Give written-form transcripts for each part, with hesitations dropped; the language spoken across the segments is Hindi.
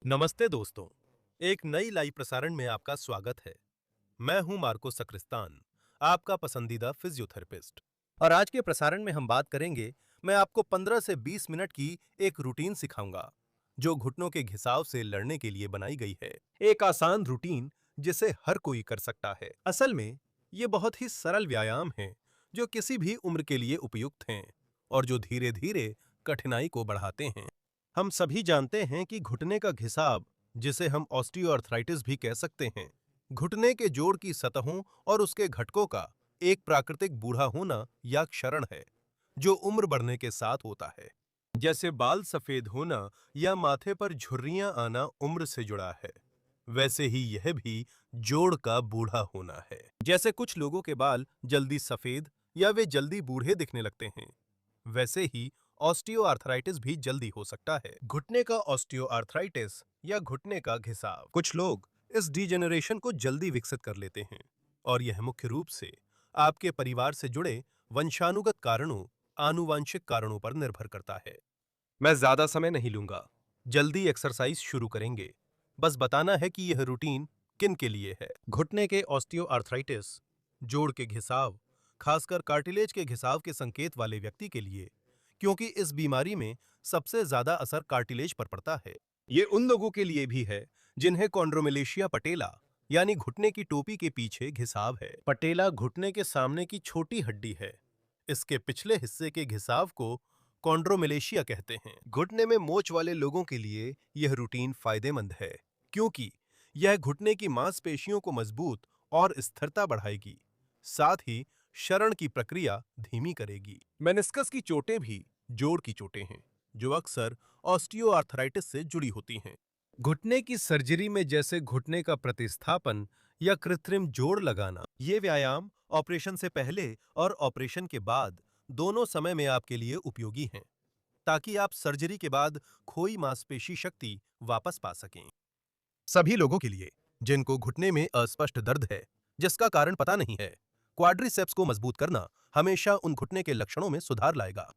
नमस्ते दोस्तों, एक नई लाइव प्रसारण में आपका स्वागत है। मैं हूं मार्को सक्रिस्तान, आपका पसंदीदा फिजियोथेरेपिस्ट। और आज के प्रसारण में हम बात करेंगे, मैं आपको 15 से 20 मिनट की एक रूटीन सिखाऊंगा, जो घुटनों के घिसाव से लड़ने के लिए बनाई गई है। एक आसान रूटीन जिसे हर कोई कर सकता है। असल में, ये बहुत ही सरल व्यायाम हैं, जो किसी भी उम्र के लिए उपयुक्त हैं और जो धीरे-धीरे कठिनाई को बढ़ाते हैं। हम सभी जानते हैं कि घुटने का घिसाव, जिसे हम ऑस्टियोआर्थराइटिस भी कह सकते हैं, घुटने के जोड़ की सतहों और उसके घटकों का एक प्राकृतिक बूढ़ा होना या क्षरण है, जो उम्र बढ़ने के साथ होता है। जैसे बाल सफेद होना या माथे पर झुर्रियां आना उम्र से जुड़ा है, वैसे ही यह भी जोड़ का बूढ़ा होना है। जैसे कुछ लोगों के बाल जल्दी सफेद या वे जल्दी बूढ़े दिखने लगते हैं, वैसे ही ऑस्टियोआर्थराइटिस भी जल्दी हो सकता है। घुटने का ऑस्टियोआर्थराइटिस या घुटने का घिसाव, कुछ लोग इस डिजेनरेशन को जल्दी विकसित कर लेते हैं और यह मुख्य रूप से आपके परिवार से जुड़े वंशानुगत कारणों, आनुवांशिक कारणों पर निर्भर करता है। मैं ज्यादा समय नहीं लूंगा, जल्दी एक्सरसाइज शुरू करेंगे। बस बताना है कि यह रूटीन किन के लिए है। घुटने के ऑस्टियोआर्थराइटिस, जोड़ के घिसाव, खासकर कार्टिलेज के घिसाव के संकेत वाले व्यक्ति के लिए, क्योंकि इस बीमारी में सबसे ज्यादा असर कार्टिलेज पर पड़ता है। ये उन लोगों के लिए भी है जिन्हें कॉन्ड्रोमेलेशिया पटेला यानी घुटने की टोपी के पीछे घिसाव है। पटेला घुटने के सामने की छोटी हड्डी है। इसके पिछले हिस्से के घिसाव को कॉन्ड्रोमेलेशिया कहते हैं। घुटने में मोच वाले लोगों के लिए यह रूटीन फायदेमंद है, क्योंकि यह घुटने की मांसपेशियों को मजबूत और स्थिरता बढ़ाएगी, साथ ही शरण की प्रक्रिया धीमी करेगी। मेनिस्कस की चोटें भी जोड़ की चोटें हैं, जो अक्सर ऑस्टियोआर्थराइटिस से जुड़ी होती हैं। घुटने की सर्जरी में जैसे घुटने का प्रतिस्थापन या कृत्रिम जोड़ लगाना, ये व्यायाम ऑपरेशन से पहले और ऑपरेशन के बाद दोनों समय में आपके लिए उपयोगी हैं, ताकि आप सर्जरी के बाद खोई मांसपेशी शक्ति वापस पा सकें। सभी लोगों के लिए जिनको घुटने में अस्पष्ट दर्द है, जिसका कारण पता नहीं है, क्वाड्रिसेप्स को मजबूत करना हमेशा उन घुटने के लक्षणों में सुधार लाएगा।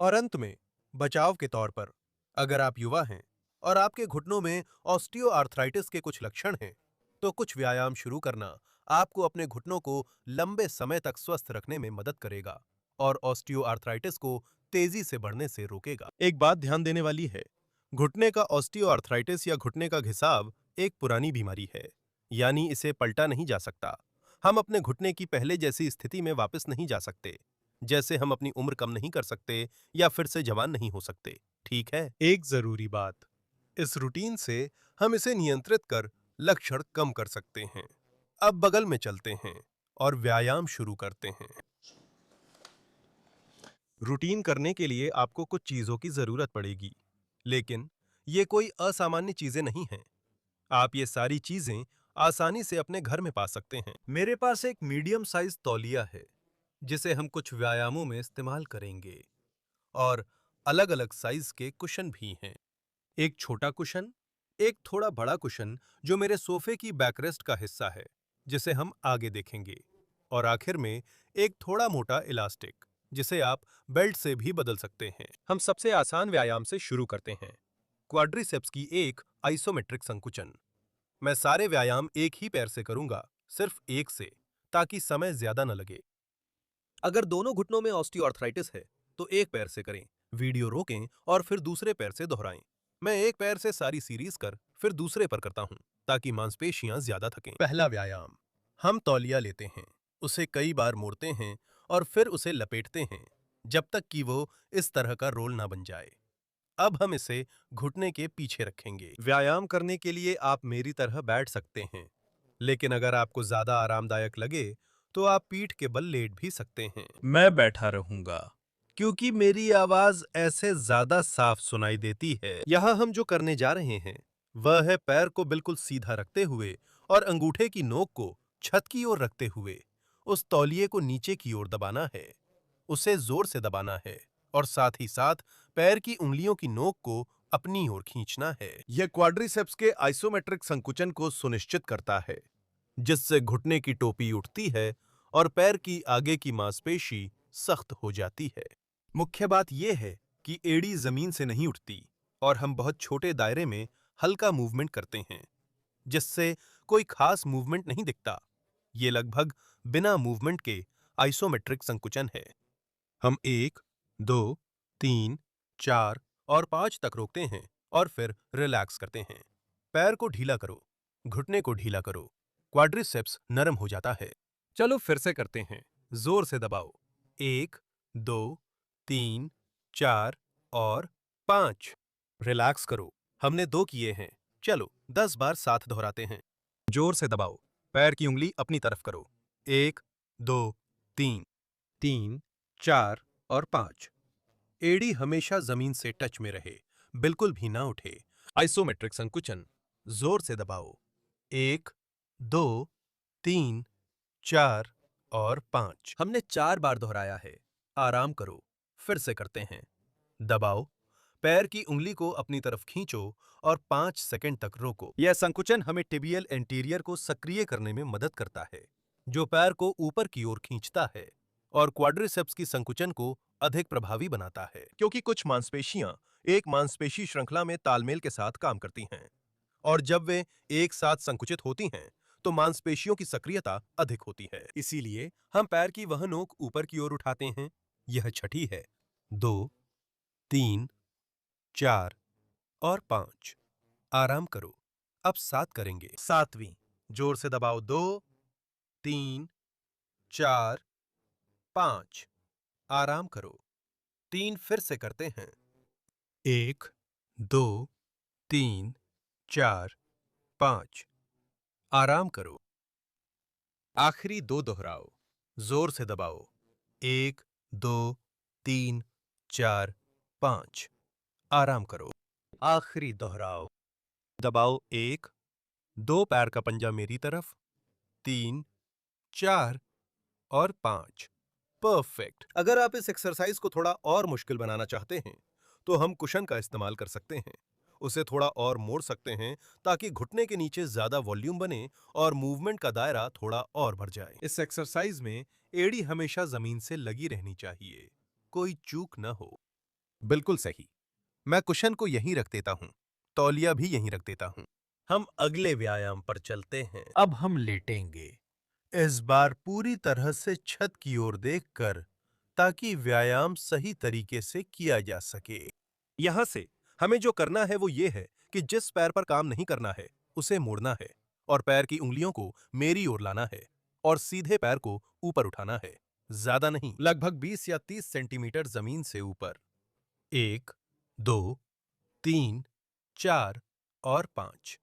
और अंत में, बचाव के तौर पर, अगर आप युवा हैं और आपके घुटनों में ऑस्टियोआर्थराइटिस के कुछ लक्षण हैं, तो कुछ व्यायाम शुरू करना आपको अपने घुटनों को लंबे समय तक स्वस्थ रखने में मदद करेगा और ऑस्टियोआर्थराइटिस को तेजी से बढ़ने से रोकेगा। एक बात ध्यान देने वाली है, घुटने का ऑस्टियोआर्थराइटिस या घुटने का घिसाव एक पुरानी बीमारी है, यानी इसे पलटा नहीं जा सकता। हम अपने घुटने की पहले जैसी स्थिति में वापस नहीं जा सकते, जैसे हम अपनी उम्र कम नहीं कर सकते या फिर से जवान नहीं हो सकते। ठीक है, एक जरूरी बात, इस रूटीन से हम इसे नियंत्रित कर लक्षण कम कर सकते हैं। अब बगल में चलते हैं और व्यायाम शुरू करते हैं। रूटीन करने के लिए आपको कुछ चीजों की जरूरत पड़ेगी, लेकिन ये कोई असामान्य चीजें नहीं हैं। आप ये सारी चीजें आसानी से अपने घर में पा सकते हैं। मेरे पास एक मीडियम साइज तौलिया है, जिसे हम कुछ व्यायामों में इस्तेमाल करेंगे, और अलग-अलग साइज के कुशन भी हैं। एक छोटा कुशन, एक थोड़ा बड़ा कुशन जो मेरे सोफे की बैकरेस्ट का हिस्सा है, जिसे हम आगे देखेंगे, और आखिर में एक थोड़ा मोटा इलास्टिक, जिसे आप बेल्ट से भी बदल सकते हैं। हम सबसे आसान व्यायाम से शुरू करते हैं, क्वाड्रिसेप्स की एक आइसोमेट्रिक संकुचन। मैं सारे व्यायाम एक ही पैर से करूंगा, सिर्फ एक से, ताकि समय ज्यादा न लगे। अगर दोनों घुटनों में ऑस्टियोआर्थराइटिस है, तो एक पैर से करें, वीडियो रोकें और फिर दूसरे पैर से दोहराएं। मैं एक पैर से सारी सीरीज कर फिर दूसरे पर करता हूं, ताकि मांसपेशियां ज्यादा थकें। पहला व्यायाम, हम तौलिया लेते हैं, उसे कई बार मोड़ते हैं और फिर उसे लपेटते हैं, जब तक कि वो इस तरह का रोल ना बन जाए। अब हम इसे घुटने के पीछे रखेंगे। व्यायाम करने के लिए आप मेरी तरह बैठ सकते हैं, लेकिन अगर आपको ज्यादा आरामदायक लगे, तो आप पीठ के बल लेट भी सकते हैं। मैं बैठा रहूंगा, क्योंकि मेरी आवाज ऐसे ज्यादा साफ सुनाई देती है। यहाँ हम जो करने जा रहे हैं, वह है पैर को बिल्कुल सीधा रखते हुए और अंगूठे की नोक को छत की ओर रखते हुए उस तौलिए को नीचे की ओर दबाना है। उसे जोर से दबाना है और साथ ही साथ पैर की उंगलियों की नोक को अपनी ओर खींचना है। यह क्वाड्रिसेप्स के आइसोमेट्रिक संकुचन को सुनिश्चित करता है, जिससे घुटने की टोपी उठती है और पैर की आगे की मांसपेशी सख्त हो जाती है। मुख्य बात यह है कि एड़ी जमीन से नहीं उठती और हम बहुत छोटे दायरे में हल्का मूवमेंट करते हैं, जिससे कोई खास मूवमेंट नहीं दिखता। ये लगभग बिना मूवमेंट के आइसोमेट्रिक संकुचन है। हम 1, 2, 3, 4 और 5 तक रोकते हैं और फिर रिलैक्स करते हैं। पैर को ढीला करो, घुटने को ढीला करो, क्वाड्रिसेप्स नरम हो जाता है। चलो फिर से करते हैं, जोर से दबाओ। 1, 2, 3, 4 और 5। रिलैक्स करो। हमने 2 किए हैं, चलो 10 बार साथ दोहराते हैं। जोर से दबाओ, पैर की उंगली अपनी तरफ करो। 1, 2, 3, 3, 4 और 5। एड़ी हमेशा जमीन से टच में रहे, बिल्कुल भी ना उठे। आइसोमेट्रिक संकुचन। जोर से दबाओ। 1, 2, 3, 4 और 5। हमने 4 बार दोहराया है। आराम करो, फिर से करते हैं। दबाओ, पैर की उंगली को अपनी तरफ खींचो और 5 सेकंड तक रोको। यह संकुचन हमें टिबियल एंटीरियर को सक्रिय करने में मदद करता है, जो पैर को ऊपर की ओर खींचता है और क्वाड्रिसेप्स की संकुचन को अधिक प्रभावी बनाता है, क्योंकि कुछ मांसपेशियां एक मांसपेशी श्रृंखला में तालमेल के साथ काम करती हैं और जब वे एक साथ संकुचित होती हैं तो मांसपेशियों की सक्रियता अधिक होती है। इसीलिए हम पैर की वह नोक ऊपर की ओर उठाते हैं। यह छठी है। 2, 3, 4 और 5। आराम करो। अब 7 करेंगे। 7वीं। जोर से दबाओ। 2, 3, 4, 5। आराम करो। 3 फिर से करते हैं। 1, 2, 3, 4, 5। आराम करो। आखिरी 2 दोहराओ। जोर से दबाओ। 1, 2, 3, 4, 5। आराम करो। आखिरी दोहराओ। दबाओ। 1, 2 पैर का पंजा मेरी तरफ, 3, 4 और 5। परफेक्ट। अगर आप इस एक्सरसाइज को थोड़ा और मुश्किल बनाना चाहते हैं, तो हम कुशन का इस्तेमाल कर सकते हैं। उसे थोड़ा और मोड़ सकते हैं ताकि घुटने के नीचे ज्यादा वॉल्यूम बने और मूवमेंट का दायरा थोड़ा और बढ़ जाए। इस एक्सरसाइज में एड़ी हमेशा जमीन से लगी रहनी चाहिए, कोई चूक न हो। बिल्कुल सही। मैं कुशन को यहीं रख देता हूं, तौलिया भी यहीं रख देता हूं। हम अगले व्यायाम पर चलते हैं। अब हम लेटेंगे, इस बार पूरी तरह से छत की ओर देखकर, ताकि व्यायाम सही तरीके से किया जा सके। यहां से हमें जो करना है वो ये है कि जिस पैर पर काम नहीं करना है उसे मोड़ना है और पैर की उंगलियों को मेरी ओर लाना है और सीधे पैर को ऊपर उठाना है। ज्यादा नहीं, लगभग 20 या 30 सेंटीमीटर जमीन से ऊपर। 1, 2, 3, 4 और 5।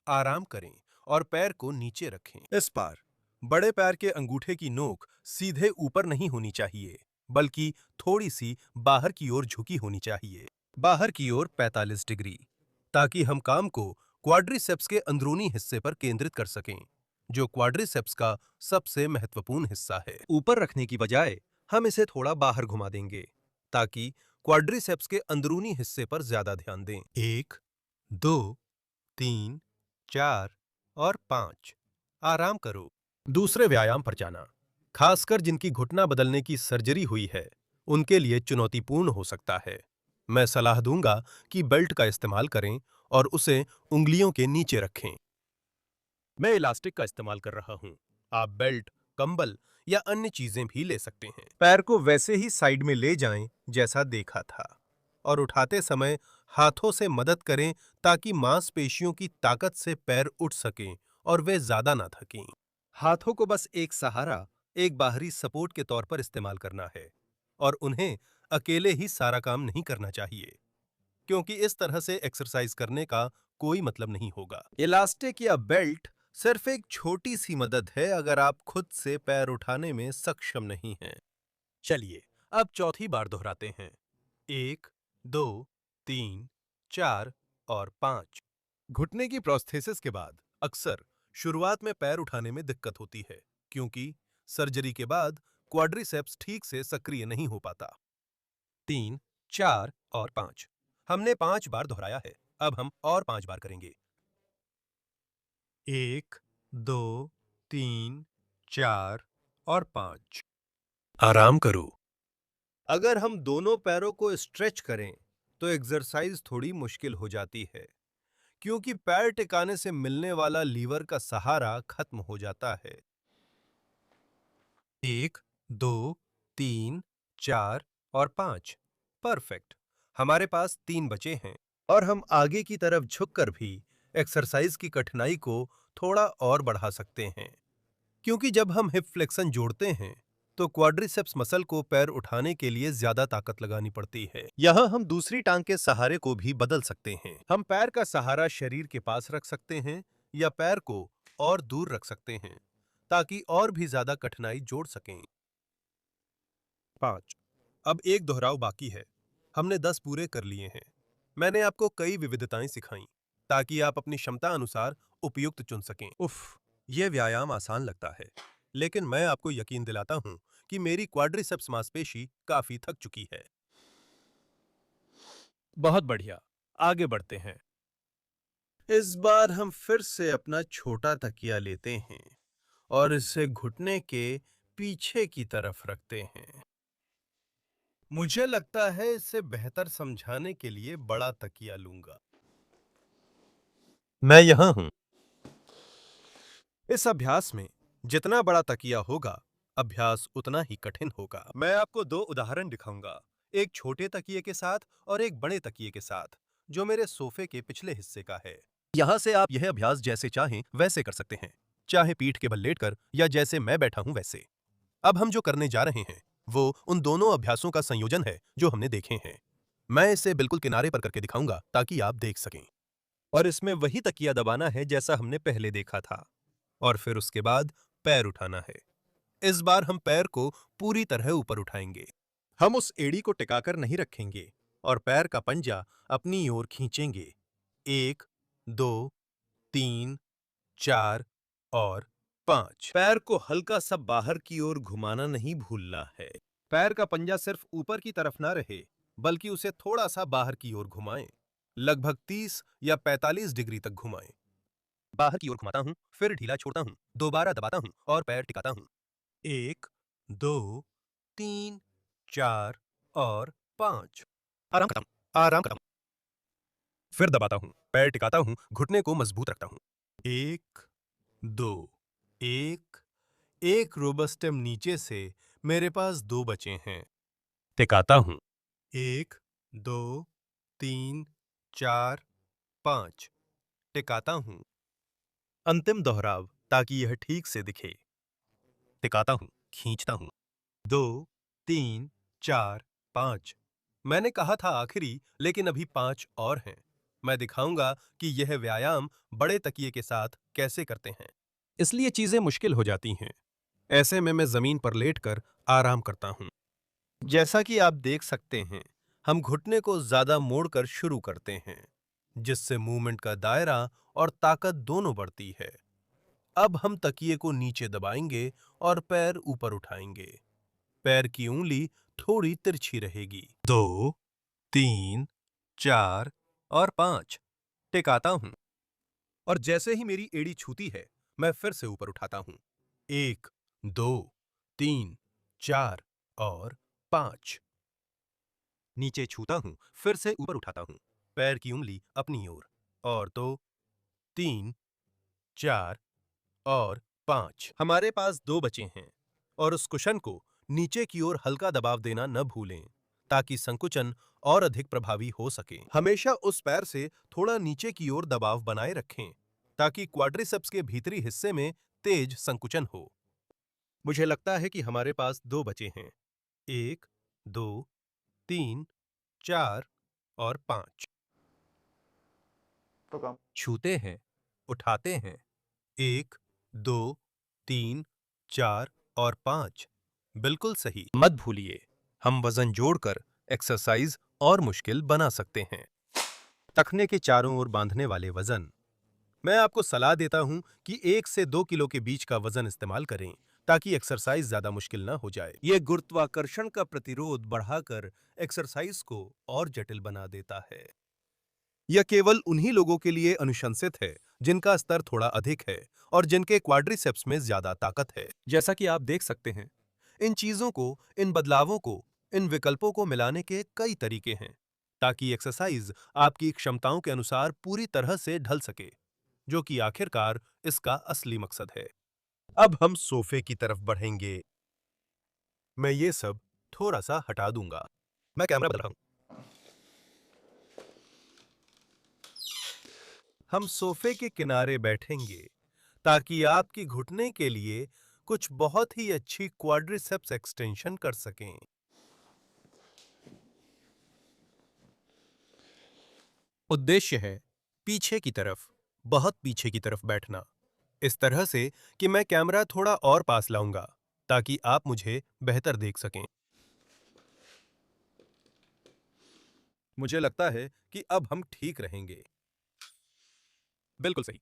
आराम करें और पैर को नीचे रखें। इस बार बड़े पैर के अंगूठे की नोक सीधे ऊपर नहीं होनी चाहिए, बल्कि थोड़ी सी बाहर की ओर झुकी होनी चाहिए। बाहर की ओर 45 डिग्री, ताकि हम काम को क्वाड्रिसेप्स के अंदरूनी हिस्से पर केंद्रित कर सकें, जो क्वाड्रिसेप्स का सबसे महत्वपूर्ण हिस्सा है। ऊपर रखने की बजाय हम इसे थोड़ा बाहर घुमा देंगे, ताकि क्वाड्रिसेप्स के अंदरूनी हिस्से पर ज्यादा ध्यान दें। 1, 2, 3, 4 और 5। आराम करो। दूसरे व्यायाम पर जाना, खासकर जिनकी घुटना बदलने की सर्जरी हुई है, उनके लिए चुनौतीपूर्ण हो सकता है। मैं सलाह दूंगा कि बेल्ट का इस्तेमाल करें और उसे उंगलियों के नीचे रखें। मैं इलास्टिक का इस्तेमाल कर रहा हूं। आप बेल्ट, कंबल या अन्य चीजें भी ले सकते हैं। पैर को वैसे ही साइड में ले जाएं जैसा देखा था और उठाते समय हाथों से मदद करें ताकि मांसपेशियों की ताकत से पैर उठ सकें और वे ज्यादा ना थकें। हाथों को बस एक सहारा, एक बाहरी सपोर्ट के तौर पर इस्तेमाल करना है और उन्हें अकेले ही सारा काम नहीं करना चाहिए, क्योंकि इस तरह से एक्सरसाइज करने का कोई मतलब नहीं होगा। इलास्टिक या बेल्ट सिर्फ एक छोटी सी मदद है अगर आप खुद से पैर उठाने में सक्षम नहीं हैं। चलिए अब चौथी बार दोहराते हैं। 1, 2, 3, 4 और 5। घुटने की प्रोस्थेसिस के बाद अक्सर शुरुआत में पैर उठाने में दिक्कत होती है, क्योंकि सर्जरी के बाद क्वाड्रिसेप्स ठीक से सक्रिय नहीं हो पाता। 3, 4 और 5। हमने 5 बार दोहराया है। अब हम और 5 बार करेंगे। 1, 2, 3, 4 और 5। आराम करो। अगर हम दोनों पैरों को स्ट्रेच करें तो एक्सरसाइज थोड़ी मुश्किल हो जाती है, क्योंकि पैर टिकाने से मिलने वाला लीवर का सहारा खत्म हो जाता है। 1, 2, 3, 4 और 5। परफेक्ट। हमारे पास 3 बचे हैं और हम आगे की तरफ झुककर भी एक्सरसाइज की कठिनाई को थोड़ा और बढ़ा सकते हैं, क्योंकि जब हम हिप फ्लेक्शन जोड़ते हैं तो क्वाड्रिसेप्स मसल को पैर उठाने के लिए ज्यादा ताकत लगानी पड़ती है। यहाँ हम दूसरी टांग के सहारे को भी बदल सकते हैं। हम पैर का सहारा शरीर के पास रख सकते हैं या पैर को और दूर रख सकते हैं ताकि और भी ज्यादा कठिनाई जोड़ सकें। 5। अब एक दोहराव बाकी है। हमने 10 पूरे कर लिए हैं। मैंने आपको कई विविधताएं सिखाई ताकि आप अपनी क्षमता अनुसार उपयुक्त चुन सकें। उफ, यह व्यायाम आसान लगता है, लेकिन मैं आपको यकीन दिलाता हूं कि मेरी क्वाड्रिसेप्स मांसपेशी काफी थक चुकी है। बहुत बढ़िया, आगे बढ़ते हैं। इस बार हम फिर से अपना छोटा तकिया लेते हैं और इसे घुटने के पीछे की तरफ रखते हैं। मुझे लगता है इसे बेहतर समझाने के लिए बड़ा तकिया लूंगा। मैं यहां हूं। इस अभ्यास में जितना बड़ा तकिया होगा, अभ्यास उतना ही कठिन होगा। मैं आपको 2 उदाहरण दिखाऊंगा, एक छोटे तकिए के साथ और एक बड़े तकिए के साथ, जो मेरे सोफे के पिछले हिस्से का है। यहां से आप यह अभ्यास जैसे चाहें वैसे कर सकते हैं, चाहे पीठ के बल लेटकर या जैसे मैं बैठा हूं वैसे। अब हम जो करने जा रहे हैं वो उन दोनों अभ्यासों का संयोजन है जो हमने देखे हैं। मैं इसे बिल्कुल किनारे पर करके दिखाऊंगा ताकि आप देख सकें। और इसमें वही तकिया दबाना है जैसा हमने पहले देखा था, और फिर उसके बाद पैर उठाना है। इस बार हम पैर को पूरी तरह ऊपर उठाएंगे। हम उस एड़ी को टिकाकर नहीं रखेंगे और पैर का पंजा अपनी ओर खींचेंगे। 1, 2, 3, 4 और 5। पैर को हल्का सा बाहर की ओर घुमाना नहीं भूलना है। पैर का पंजा सिर्फ ऊपर की तरफ ना रहे, बल्कि उसे थोड़ा सा बाहर की ओर घुमाएं। लगभग 30 या 45 डिग्री तक घुमाएं। बाहर की ओर घुमाता हूं, फिर ढीला छोड़ता हूं, दोबारा दबाता हूं और पैर टिकाता हूं। 1, 2, 3, 4 और 5। आराम करता हूं, आराम करता हूं। फिर दबाता हूं, पैर टिकाता हूं, घुटने को मजबूत रखता हूं। 1, 2, 1, एक रोबस्टम नीचे से मेरे पास 2 बचे हैं। टिकाता हूं। 1, 2, 3, 4, 5। टिकाता हूं। अंतिम दोहराव ताकि यह ठीक से दिखे। टिकाता हूं, खींचता हूं। 2, 3, 4, 5। मैंने कहा था आखिरी, लेकिन अभी 5 और हैं। मैं दिखाऊंगा कि यह व्यायाम बड़े तकिए के साथ कैसे करते हैं, इसलिए चीजें मुश्किल हो जाती हैं। ऐसे में मैं जमीन पर लेटकर आराम करता हूं। जैसा कि आप देख सकते हैं, हम घुटने को ज्यादा मोड़कर शुरू करते हैं, जिससे मूवमेंट का दायरा और ताकत दोनों बढ़ती है। अब हम तकिए को नीचे दबाएंगे और पैर ऊपर उठाएंगे। पैर की उंगली थोड़ी तिरछी रहेगी। 2, 3, 4 और 5। टिकाता हूं और जैसे ही मेरी एड़ी छूती है, मैं फिर से ऊपर उठाता हूं। 1, 2, 3, 4 और 5। नीचे छूता हूं, फिर से ऊपर उठाता हूं, पैर की उंगली अपनी ओर। और 2, 3, 4 और 5। हमारे पास 2 बचे हैं और उस कुशन को नीचे की ओर हल्का दबाव देना न भूलें ताकि संकुचन और अधिक प्रभावी हो सके। हमेशा उस पैर से थोड़ा नीचे की ओर दबाव बनाए रखें ताकि क्वाड्रिसेप्स के भीतरी हिस्से में तेज संकुचन हो। मुझे लगता है कि हमारे पास 2 बचे हैं। 1, 2, 3, 4 और 5। तो काम छूते हैं, उठाते हैं। 1, 2, 3, 4 और 5। बिल्कुल सही। मत भूलिए, हम वजन जोड़कर एक्सरसाइज और मुश्किल बना सकते हैं। टखने के चारों ओर बांधने वाले वजन। मैं आपको सलाह देता हूं कि 1 से 2 किलो के बीच का वजन इस्तेमाल करें ताकि एक्सरसाइज ज्यादा मुश्किल ना हो जाए। यह गुरुत्वाकर्षण का प्रतिरोध बढ़ाकर एक्सरसाइज को और जटिल बना देता है। यह केवल उन्हीं लोगों के लिए अनुशंसित है जिनका स्तर थोड़ा अधिक है और जिनके क्वाड्रिसेप्स में ज्यादा ताकत है। जैसा कि आप देख सकते हैं, इन चीजों को, इन बदलावों को, इन विकल्पों को मिलाने के कई तरीके हैं। ताकि एक्सरसाइज आपकी क्षमताओं के अनुसार पूरी तरह से ढल सके, जो कि आखिरकार इसका असली मकसद है। अब हम सोफे की तरफ बढ़ेंगे। मैं ये सब थोड़ा सा हटा दूंगा। मैं कैमरा बदल रहा हूं। हम सोफे के किनारे बैठेंगे ताकि आपकी घुटने के लिए कुछ बहुत ही अच्छी क्वाड्रिसेप्स एक्सटेंशन कर सकें। उद्देश्य है पीछे की तरफ, बहुत पीछे की तरफ बैठना, इस तरह से कि मैं कैमरा थोड़ा और पास लाऊंगा ताकि आप मुझे बेहतर देख सकें। मुझे लगता है कि अब हम ठीक रहेंगे। बिल्कुल सही।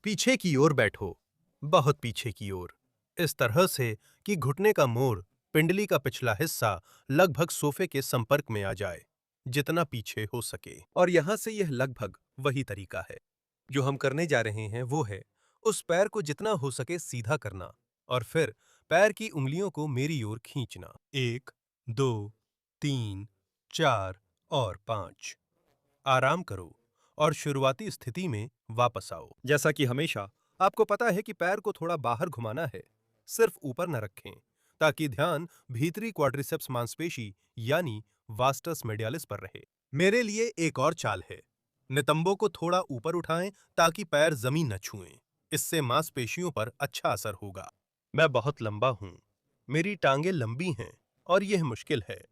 पीछे की ओर बैठो, बहुत पीछे की ओर, इस तरह से कि घुटने का मोड़, पिंडली का पिछला हिस्सा लगभग सोफे के संपर्क में आ जाए, जितना पीछे हो सके। और यहां से यह लगभग वही तरीका है। जो हम करने जा रहे हैं वो है उस पैर को जितना हो सके सीधा करना और फिर पैर की उंगलियों को मेरी ओर खींचना। 1, 2, 3, 4 और 5। आराम करो और शुरुआती स्थिति में वापस आओ। जैसा कि हमेशा, आपको पता है कि पैर को थोड़ा बाहर घुमाना है, सिर्फ ऊपर न रखें, ताकि ध्यान भीतरी क्वाड्रिसेप्स मांसपेशी यानी वास्टस मेडियालिस पर रहे। मेरे लिए एक और चाल है। नितंबों को थोड़ा ऊपर उठाएं ताकि पैर जमीन न छुएं। इससे मांसपेशियों पर अच्छा असर होगा। मैं बहुत लंबा हूं, मेरी टांगें लंबी हैं और यह मुश्किल है,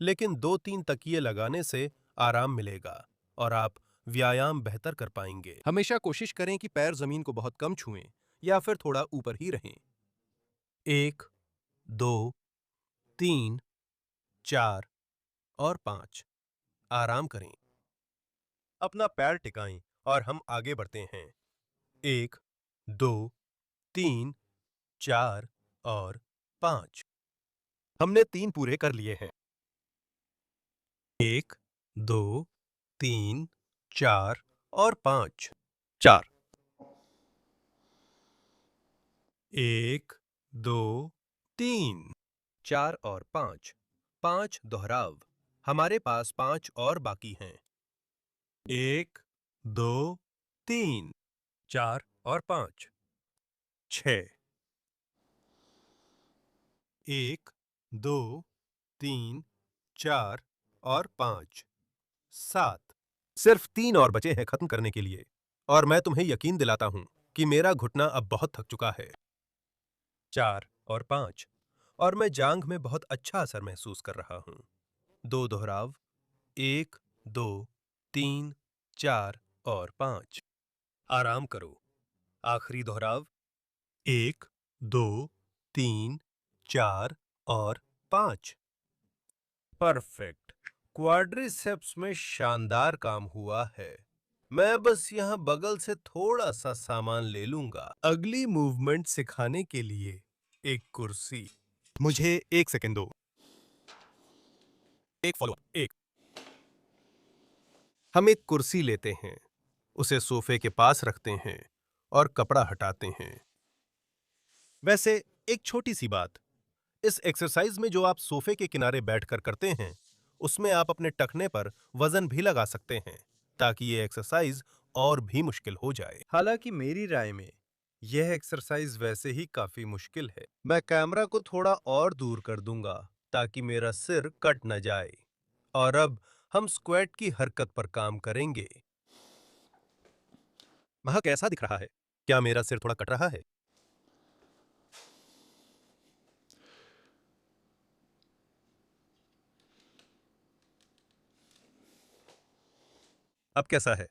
लेकिन 2-3 तकिए लगाने से आराम मिलेगा और आप व्यायाम बेहतर कर पाएंगे। हमेशा कोशिश करें कि पैर जमीन को बहुत कम छुएं या फिर थोड़ा ऊपर ही रहें। 1, 2, 3, 4 और 5। आराम करें। अपना पैर टिकाएं और हम आगे बढ़ते हैं। 1, 2, 3, 4 और 5। हमने 3 पूरे कर लिए हैं। 1, 2, 3, 4 और 5। 4। 1, 2, 3। 4 और 5। 5 दोहराव। हमारे पास 5 और बाकी हैं। 1, 2, 3। 4 और 5। 6। 1, 2, 3, 4 और 5। 7। सिर्फ 3 और बचे हैं खत्म करने के लिए और मैं तुम्हें यकीन दिलाता हूं कि मेरा घुटना अब बहुत थक चुका है। 4 और 5 और मैं जांघ में बहुत अच्छा असर महसूस कर रहा हूं। 2 दोहराव। 1, 2, 3, 4 और 5। आराम करो। आखिरी दोहराव। 1, 2, 3, 4 और 5। परफेक्ट। क्वाड्रिसेप्स में शानदार काम हुआ है। मैं बस यहाँ बगल से थोड़ा सा सामान ले लूंगा। अगली मूवमेंट सिखाने के लिए एक कुर्सी। मुझे 1 सेकंड दो। एक फॉलो एक। हम एक कुर्सी लेते हैं, उसे सोफे के पास रखते हैं और कपड़ा हटाते हैं। वैसे एक छोटी सी बात, इस एक्सरसाइज में जो आप सोफे के किनारे बैठकर करते हैं, उसमें आप अपने टखने पर वजन भी लगा सकते हैं, ताकि ये एक्सरसाइज और भी मुश्किल हो जाए। हालांकि मेरी राय में यह एक्सरसाइज वैसे ही काफी मुश्किल है। मैं कैमरा को थोड़ा और दूर कर दूंगा ताकि मेरा सिर कट न जाए। और अब हम स्क्वाट की हरकत पर काम करेंगे। वहां कैसा दिख रहा है? क्या मेरा सिर थोड़ा कट रहा है? अब कैसा है?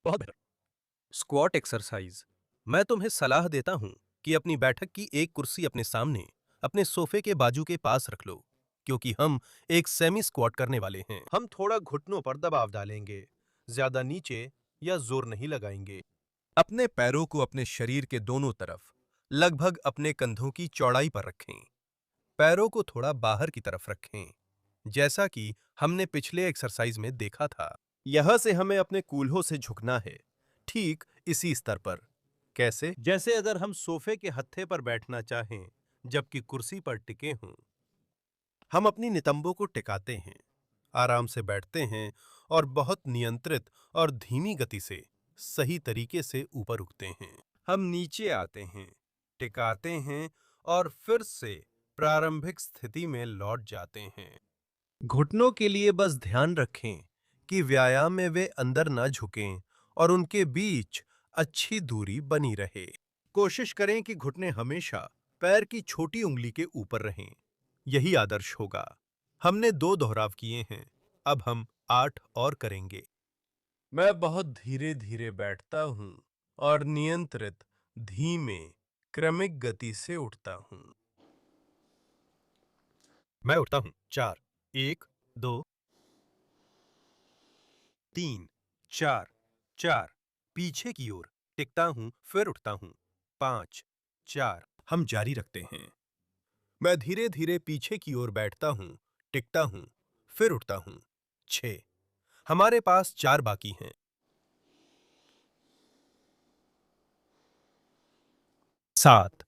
बहुत बेहतर। Squat exercise. मैं तुम्हें सलाह देता हूं कि अपनी बैठक की एक कुर्सी अपने सामने, अपने सोफे के बाजू के पास रख लो, क्योंकि हम एक सेमी स्क्वाट करने वाले हैं। हम थोड़ा घुटनों पर दबाव डालेंगे, ज्यादा नीचे या जोर नहीं लगाएंगे। अपने पैरों को अपने शरीर के दोनों तरफ, लगभग अपने कंधों की चौड़ाई पर रखें। पैरों को थोड़ा बाहर की तरफ रखें, जैसा कि हमने पिछले एक्सरसाइज में देखा था। यहां से हमें अपने कूल्हों से झुकना है, ठीक इसी स्तर पर। कैसे? जैसे अगर हम सोफे के हत्थे पर बैठना चाहें, जबकि कुर्सी पर टिके हों। हम अपनी नितंबों को टिकाते हैं, आराम से बैठते हैं और बहुत नियंत्रित और धीमी गति से सही तरीके से ऊपर उठते हैं। हम नीचे आते हैं, टिकाते हैं और फिर से प्रारंभिक स्थिति में लौट जाते हैं। घुटनों के लिए बस ध्यान रखें कि व्यायाम में वे अंदर न झुकें और उनके बीच अच्छी दूरी बनी रहे। कोशिश करें कि घुटने हमेशा पैर की छोटी उंगली के ऊपर रहें। यही आदर्श होगा। हमने 2 दोहराव किए हैं, अब हम 8 और करेंगे। मैं बहुत धीरे-धीरे बैठता हूँ और नियंत्रित, धीमे, क्रमिक गति से उठता हूँ। मैं उठता हूँ 4, 1, 2, 3, 4, 4, पीछे की ओर टिकता हूँ, फिर उठता हूँ 5, 4। हम जारी रखते हैं। मैं धीरे-धीरे पीछे की ओर बैठता हूँ, टिकता हूँ, फिर उठता हूँ 6। हमारे पास 4 बाकी हैं। 7।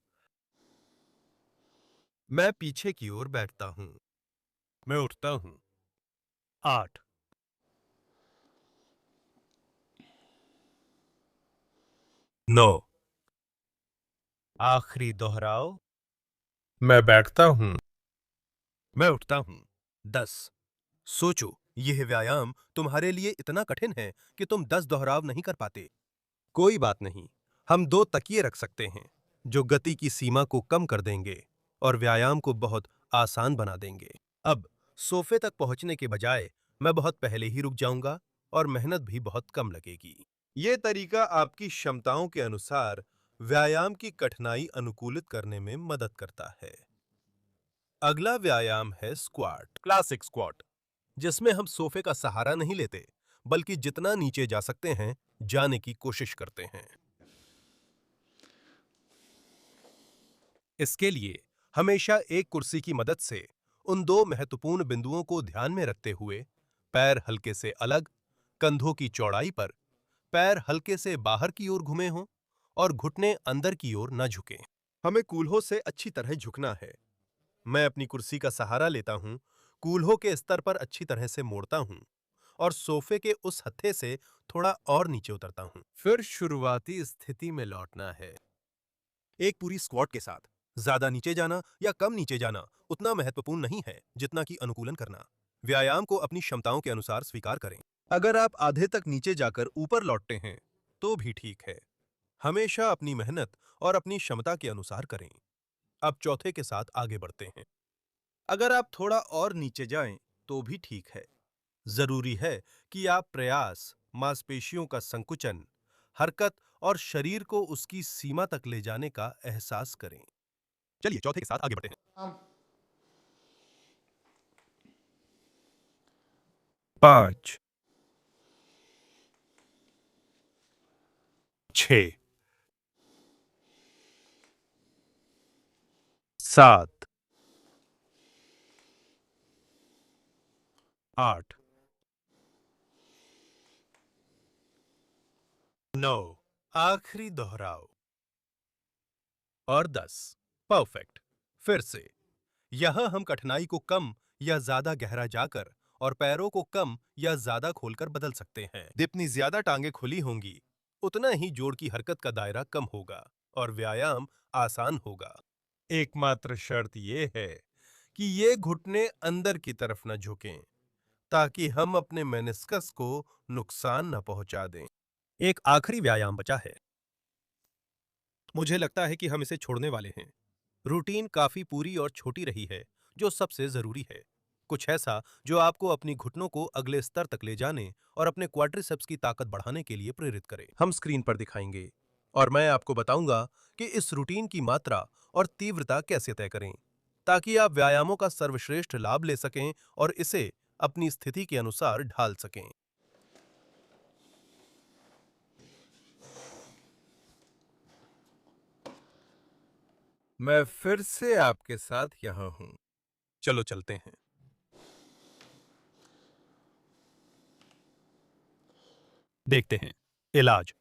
मैं पीछे की ओर बैठता हूँ। मैं उठता हूँ 8। 9। आखिरी दोहराव। मैं बैठता हूँ। मैं उठता हूँ 10। सोचो, यह व्यायाम तुम्हारे लिए इतना कठिन है कि तुम 10 दोहराव नहीं कर पाते। कोई बात नहीं, हम 2 तकिए रख सकते हैं, जो गति की सीमा को कम कर देंगे और व्यायाम को बहुत आसान बना देंगे। अब सोफे तक पहुंचने के बजाय मैं बहुत पहले ही रुक जाऊंगा और मेहनत भी बहुत कम लगेगी। ये तरीका आपकी क्षमताओं के अनुसार व्यायाम की कठिनाई अनुकूलित करने में मदद करता है। अगला व्यायाम है स्क्वाट, क्लासिक स्क्वाट, जिसमें हम सोफे का सहारा नहीं लेते, बल्कि जितना नीचे जा सकते हैं, जाने की कोशिश करते हैं। इसके लिए हमेशा एक कुर्सी की मदद से उन 2 महत्वपूर्ण बिंदुओं को ध्यान में रखते हुए पैर हल्के से अलग, कंधों की चौड़ाई पर, पैर हल्के से बाहर की ओर घुमे हों और घुटने अंदर की ओर न झुकें। हमें कूल्हों से अच्छी तरह झुकना है। मैं अपनी कुर्सी का सहारा लेता हूं, कूल्हों के स्तर पर अच्छी तरह से मोड़ता हूं और सोफे के उस हत्थे से थोड़ा और नीचे उतरता हूं। फिर शुरुआती स्थिति में लौटना है। एक पूरी स्क्वाट के साथ ज्यादा नीचे जाना या कम नीचे जाना उतना महत्वपूर्ण नहीं है जितना कि अनुकूलन करना। व्यायाम को अपनी क्षमताओं के अनुसार स्वीकार करें। अगर आप आधे तक नीचे जाकर ऊपर लौटते हैं, तो भी ठीक है। हमेशा अपनी मेहनत और अपनी क्षमता के अनुसार करें। अब चौथे के साथ आगे बढ़ते हैं। अगर आप थोड़ा और नीचे जाएं, तो भी ठीक है। जरूरी है कि आप प्रयास, मांसपेशियों का संकुचन, हरकत और शरीर को उसकी सीमा तक ले जाने का एहसास करें। चलिए चौथे के साथ आगे बढ़ते हैं। 5, 6, 7, 8, 9, आखिरी दोहराव और 10। परफेक्ट। फिर से यहां हम कठिनाई को कम या ज्यादा गहरा जाकर और पैरों को कम या ज्यादा खोलकर बदल सकते हैं। जितनी ज्यादा टांगे खुली होंगी, उतना ही जोड़ की हरकत का दायरा कम होगा और व्यायाम आसान होगा। एकमात्र शर्त यह है कि ये घुटने अंदर की तरफ न झुकें, ताकि हम अपने मेनिस्कस को नुकसान न पहुंचा दें। एक आखिरी व्यायाम बचा है। मुझे लगता है कि हम इसे छोड़ने वाले हैं। रूटीन काफी पूरी और छोटी रही है, जो सबसे जरूरी है। कुछ ऐसा जो आपको अपनी घुटनों को अगले स्तर तक ले जाने और अपने क्वाड्रिसेप्स की ताकत बढ़ाने के लिए प्रेरित करे। हम स्क्रीन पर दिखाएंगे और मैं आपको बताऊंगा कि इस रूटीन की मात्रा और तीव्रता कैसे तय करें, ताकि आप व्यायामों का सर्वश्रेष्ठ लाभ ले सकें और इसे अपनी स्थिति के अनुसार ढाल सकें। मैं फिर से आपके साथ यहां हूं। चलो चलते हैं। देखते हैं। इलाज।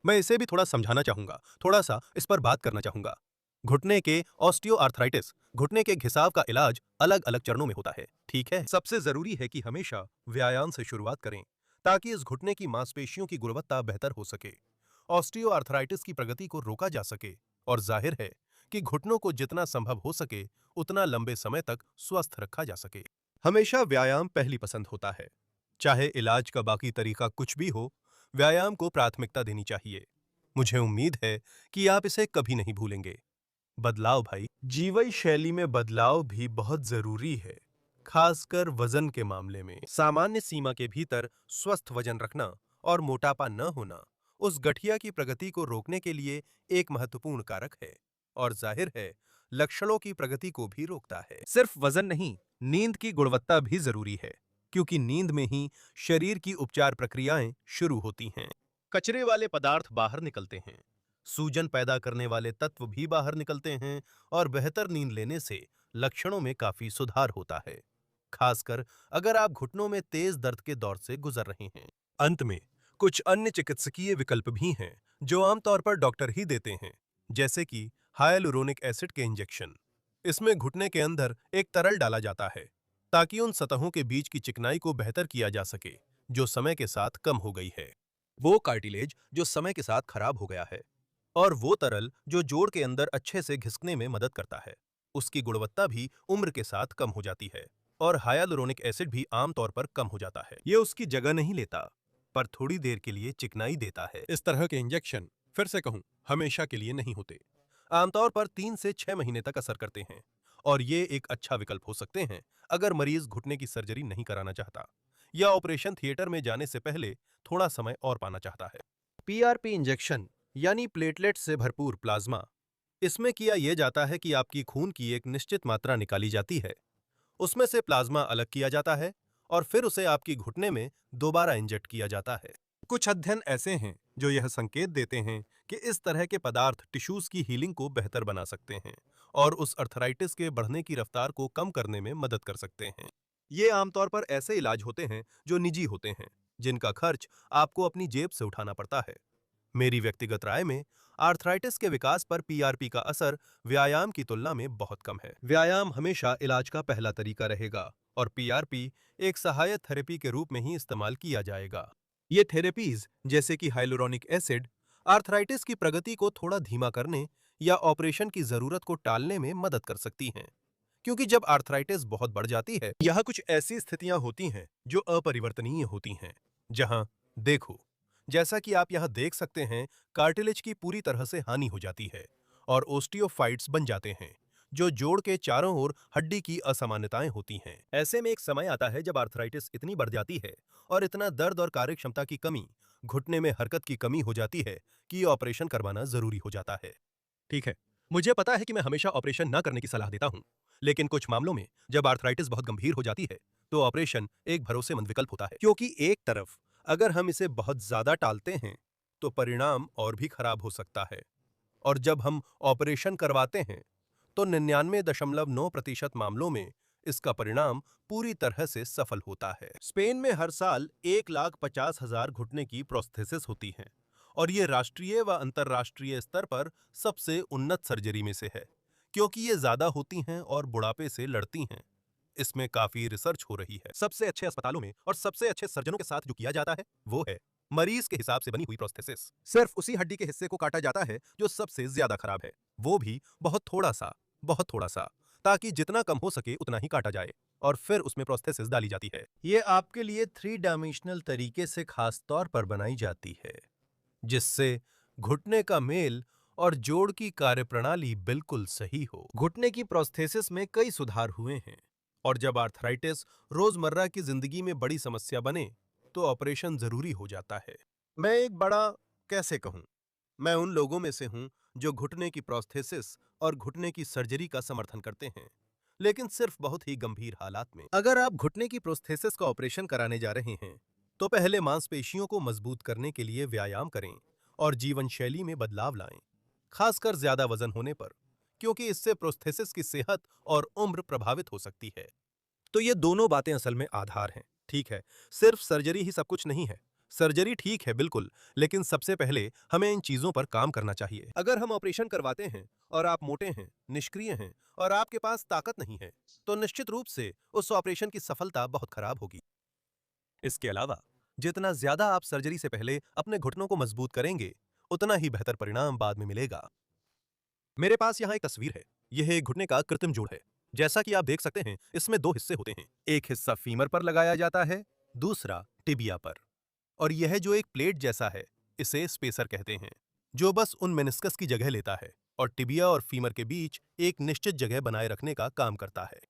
मैं इसे भी थोड़ा समझाना चाहूंगा, थोड़ा सा इस पर बात करना चाहूंगा। घुटने के ऑस्टियोआर्थराइटिस, घुटने के घिसाव का इलाज अलग अलग चरणों में होता है, ठीक है। सबसे जरूरी है कि हमेशा व्यायाम से शुरुआत करें ताकि इस घुटने की मांसपेशियों की गुणवत्ता बेहतर हो सके, ऑस्टियोआर्थराइटिस की प्रगति को रोका जा सके और जाहिर है कि घुटनों को जितना संभव हो सके उतना लंबे समय तक स्वस्थ रखा जा सके। हमेशा व्यायाम पहली पसंद होता है। चाहे इलाज का बाकी तरीका कुछ भी हो, व्यायाम को प्राथमिकता देनी चाहिए। मुझे उम्मीद है कि आप इसे कभी नहीं भूलेंगे। बदलाव भाई, जीवन शैली में बदलाव भी बहुत जरूरी है, खासकर वजन के मामले में। सामान्य सीमा के भीतर स्वस्थ वजन रखना और मोटापा न होना उस गठिया की प्रगति को रोकने के लिए एक महत्वपूर्ण कारक है और जाहिर है लक्षणों की प्रगति को भी रोकता है। सिर्फ वजन नहीं, नींद की गुणवत्ता भी जरूरी है, क्योंकि नींद में ही शरीर की उपचार प्रक्रियाएं शुरू होती हैं। कचरे वाले पदार्थ बाहर निकलते हैं, सूजन पैदा करने वाले तत्व भी बाहर निकलते हैं और बेहतर नींद लेने से लक्षणों में काफी सुधार होता है, खासकर अगर आप घुटनों में तेज दर्द के दौर से गुजर रहे हैं। अंत में कुछ अन्य चिकित्सकीय विकल्प भी हैं जो आमतौर पर डॉक्टर ही देते हैं, जैसे कि हाइलुरोनिक एसिड के इंजेक्शन। इसमें घुटने के अंदर एक तरल डाला जाता है ताकि उन सतहों के बीच की चिकनाई को बेहतर किया जा सके जो समय के साथ कम हो गई है, वो कार्टिलेज जो समय के साथ खराब हो गया है, और वो तरल जो जोड़ के अंदर अच्छे से घिसने में मदद करता है, उसकी गुणवत्ता भी उम्र के साथ कम हो जाती है और हाइलुरोनिक एसिड भी आमतौर पर कम हो जाता है। ये उसकी जगह नहीं लेता, पर थोड़ी देर के लिए चिकनाई देता है। इस तरह के इंजेक्शन, फिर से कहूं, हमेशा के लिए नहीं होते। आमतौर पर 3 से 6 महीने तक असर करते हैं और ये एक अच्छा विकल्प हो सकते हैं अगर मरीज घुटने की सर्जरी नहीं कराना चाहता या ऑपरेशन थिएटर में जाने से पहले थोड़ा समय और पाना चाहता है। पीआरपी इंजेक्शन यानी प्लेटलेट से भरपूर प्लाज्मा। इसमें किया यह जाता है कि आपकी खून की एक निश्चित मात्रा निकाली जाती है, उसमें से प्लाज्मा अलग किया जाता है और फिर उसे आपकी घुटने में दोबारा इंजेक्ट किया जाता है। कुछ अध्ययन ऐसे हैं जो यह संकेत देते हैं कि इस तरह के पदार्थ टिश्यूज की हीलिंग को बेहतर बना सकते हैं और उस अर्थराइटिस के बढ़ने की रफ्तार को कम करने में मदद कर सकते हैं। ये आमतौर पर ऐसे इलाज होते हैं जो निजी होते हैं, जिनका खर्च आपको अपनी जेब से उठाना पड़ता है। मेरी व्यक्तिगत राय में आर्थराइटिस के विकास पर पीआरपी का असर व्यायाम की तुलना में बहुत कम है। व्यायाम हमेशा इलाज का पहला तरीका रहेगा और पीआरपी एक सहायक थेरेपी के रूप में ही इस्तेमाल किया जाएगा। ये थेरेपीज जैसे कि हाइलुरोनिक एसिड आर्थराइटिस की प्रगति को थोड़ा धीमा करने या ऑपरेशन की जरूरत को टालने में मदद कर सकती हैं, क्योंकि जब आर्थराइटिस बहुत बढ़ जाती है, यह कुछ ऐसी स्थितियां होती हैं जो अपरिवर्तनीय होती हैं, जहां देखो, जैसा कि आप यहां देख सकते हैं, कार्टिलेज की पूरी तरह से हानि हो जाती है और ओस्टियोफाइट्स बन जाते हैं, जो जोड़ के चारों ओर हड्डी की असामान्यताएं होती हैं। ऐसे में एक समय आता है जब आर्थराइटिस इतनी बढ़ जाती है और इतना दर्द और कार्यक्षमता की कमी, घुटने में हरकत की कमी हो जाती है कि ऑपरेशन करवाना जरूरी हो जाता है। ठीक है, मुझे पता है कि मैं हमेशा ऑपरेशन न करने की सलाह देता हूं, लेकिन कुछ मामलों में जब आर्थराइटिस बहुत गंभीर हो जाती है तो ऑपरेशन एक भरोसेमंद विकल्प होता है, क्योंकि एक तरफ अगर हम इसे बहुत ज्यादा टालते हैं तो परिणाम और भी खराब हो सकता है, और जब हम ऑपरेशन करवाते हैं तो 99.9% मामलों में इसका परिणाम पूरी तरह से सफल होता है। स्पेन में हर साल 1,50,000 घुटने की प्रोस्थेसिस होती हैं और ये राष्ट्रीय व अंतर्राष्ट्रीय स्तर पर सबसे उन्नत सर्जरी में से है, क्योंकि ये ज्यादा होती हैं और बुढ़ापे से लड़ती हैं। इसमें काफी रिसर्च हो रही है। सबसे अच्छे अस्पतालों में और सबसे अच्छे सर्जनों के साथ जो किया जाता है वो है मरीज के हिसाब से बनी हुई प्रोस्थेसिस। सिर्फ उसी हड्डी के हिस्से को काटा जाता है जो सबसे ज्यादा खराब है, वो भी बहुत थोड़ा सा, ताकि जितना कम हो सके उतना ही काटा जाए और फिर उसमें प्रोस्थेसिस डाली जाती है। ये आपके लिए 3 डायमेंशनल तरीके से खास तौर पर बनाई जाती है, जिससे घुटने का मेल और जोड़ की कार्यप्रणाली बिल्कुल सही हो। घुटने की प्रोस्थेसिस में कई सुधार हुए हैं और जब आर्थराइटिस रोजमर्रा की जिंदगी में बड़ी समस्या बने तो ऑपरेशन जरूरी हो जाता है। मैं एक बड़ा, कैसे कहूं, मैं उन लोगों में से हूं जो घुटने की प्रोस्थेसिस और घुटने की सर्जरी का समर्थन करते हैं, लेकिन सिर्फ बहुत ही गंभीर हालात में। अगर आप घुटने की प्रोस्थेसिस का ऑपरेशन कराने जा रहे हैं तो पहले मांसपेशियों को मजबूत करने के लिए व्यायाम करें और जीवन शैली में बदलाव लाएं, खासकर ज्यादा वजन होने पर, क्योंकि इससे प्रोस्थेसिस की सेहत और उम्र प्रभावित हो सकती है। तो ये दोनों बातें असल में आधार हैं, ठीक है। सिर्फ सर्जरी ही सब कुछ नहीं है, सर्जरी ठीक है बिल्कुल, लेकिन सबसे पहले हमें इन चीजों पर काम करना चाहिए। अगर हम ऑपरेशन करवाते हैं और आप मोटे हैं, निष्क्रिय हैं और आपके पास ताकत नहीं है, तो निश्चित रूप से उस ऑपरेशन की सफलता बहुत खराब होगी। इसके अलावा जितना ज्यादा आप सर्जरी से पहले अपने घुटनों को मजबूत करेंगे, उतना ही बेहतर परिणाम बाद में मिलेगा। मेरे पास यहाँ एक तस्वीर है। यह एक घुटने का कृत्रिम जोड़ है। जैसा कि आप देख सकते हैं, इसमें दो हिस्से होते हैं। एक हिस्सा फीमर पर लगाया जाता है, दूसरा टिबिया पर। और यह जो एक प्लेट जैसा है, इसे स्पेसर कहते हैं, जो बस उन मेनिस्कस की जगह लेता है और टिबिया और फीमर के बीच एक निश्चित जगह बनाए रखने का काम करता है।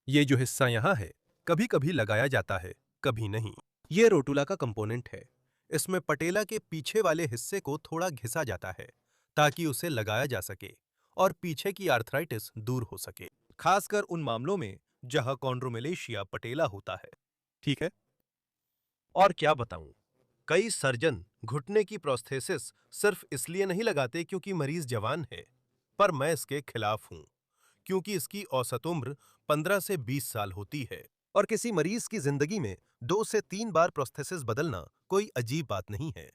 ये जो हिस्सा यहाँ है, कभी कभी लगाया जाता है, कभी नहीं। ये रोटुला का कंपोनेंट है। इसमें पटेला के पीछे वाले हिस्से को थोड़ा घिसा जाता है ताकि उसे लगाया जा सके और पीछे की आर्थराइटिस दूर हो सके, खासकर उन मामलों में जहां कॉन्ड्रोमेलेशिया पटेला होता है। ठीक है, और क्या बताऊं, कई सर्जन घुटने की प्रोस्थेसिस सिर्फ इसलिए नहीं लगाते क्योंकि मरीज जवान है, पर मैं इसके खिलाफ हूं, क्योंकि इसकी औसत उम्र 15 से 20 साल होती है और किसी मरीज की जिंदगी में 2 से 3 बार प्रोस्थेसिस बदलना कोई अजीब बात नहीं है।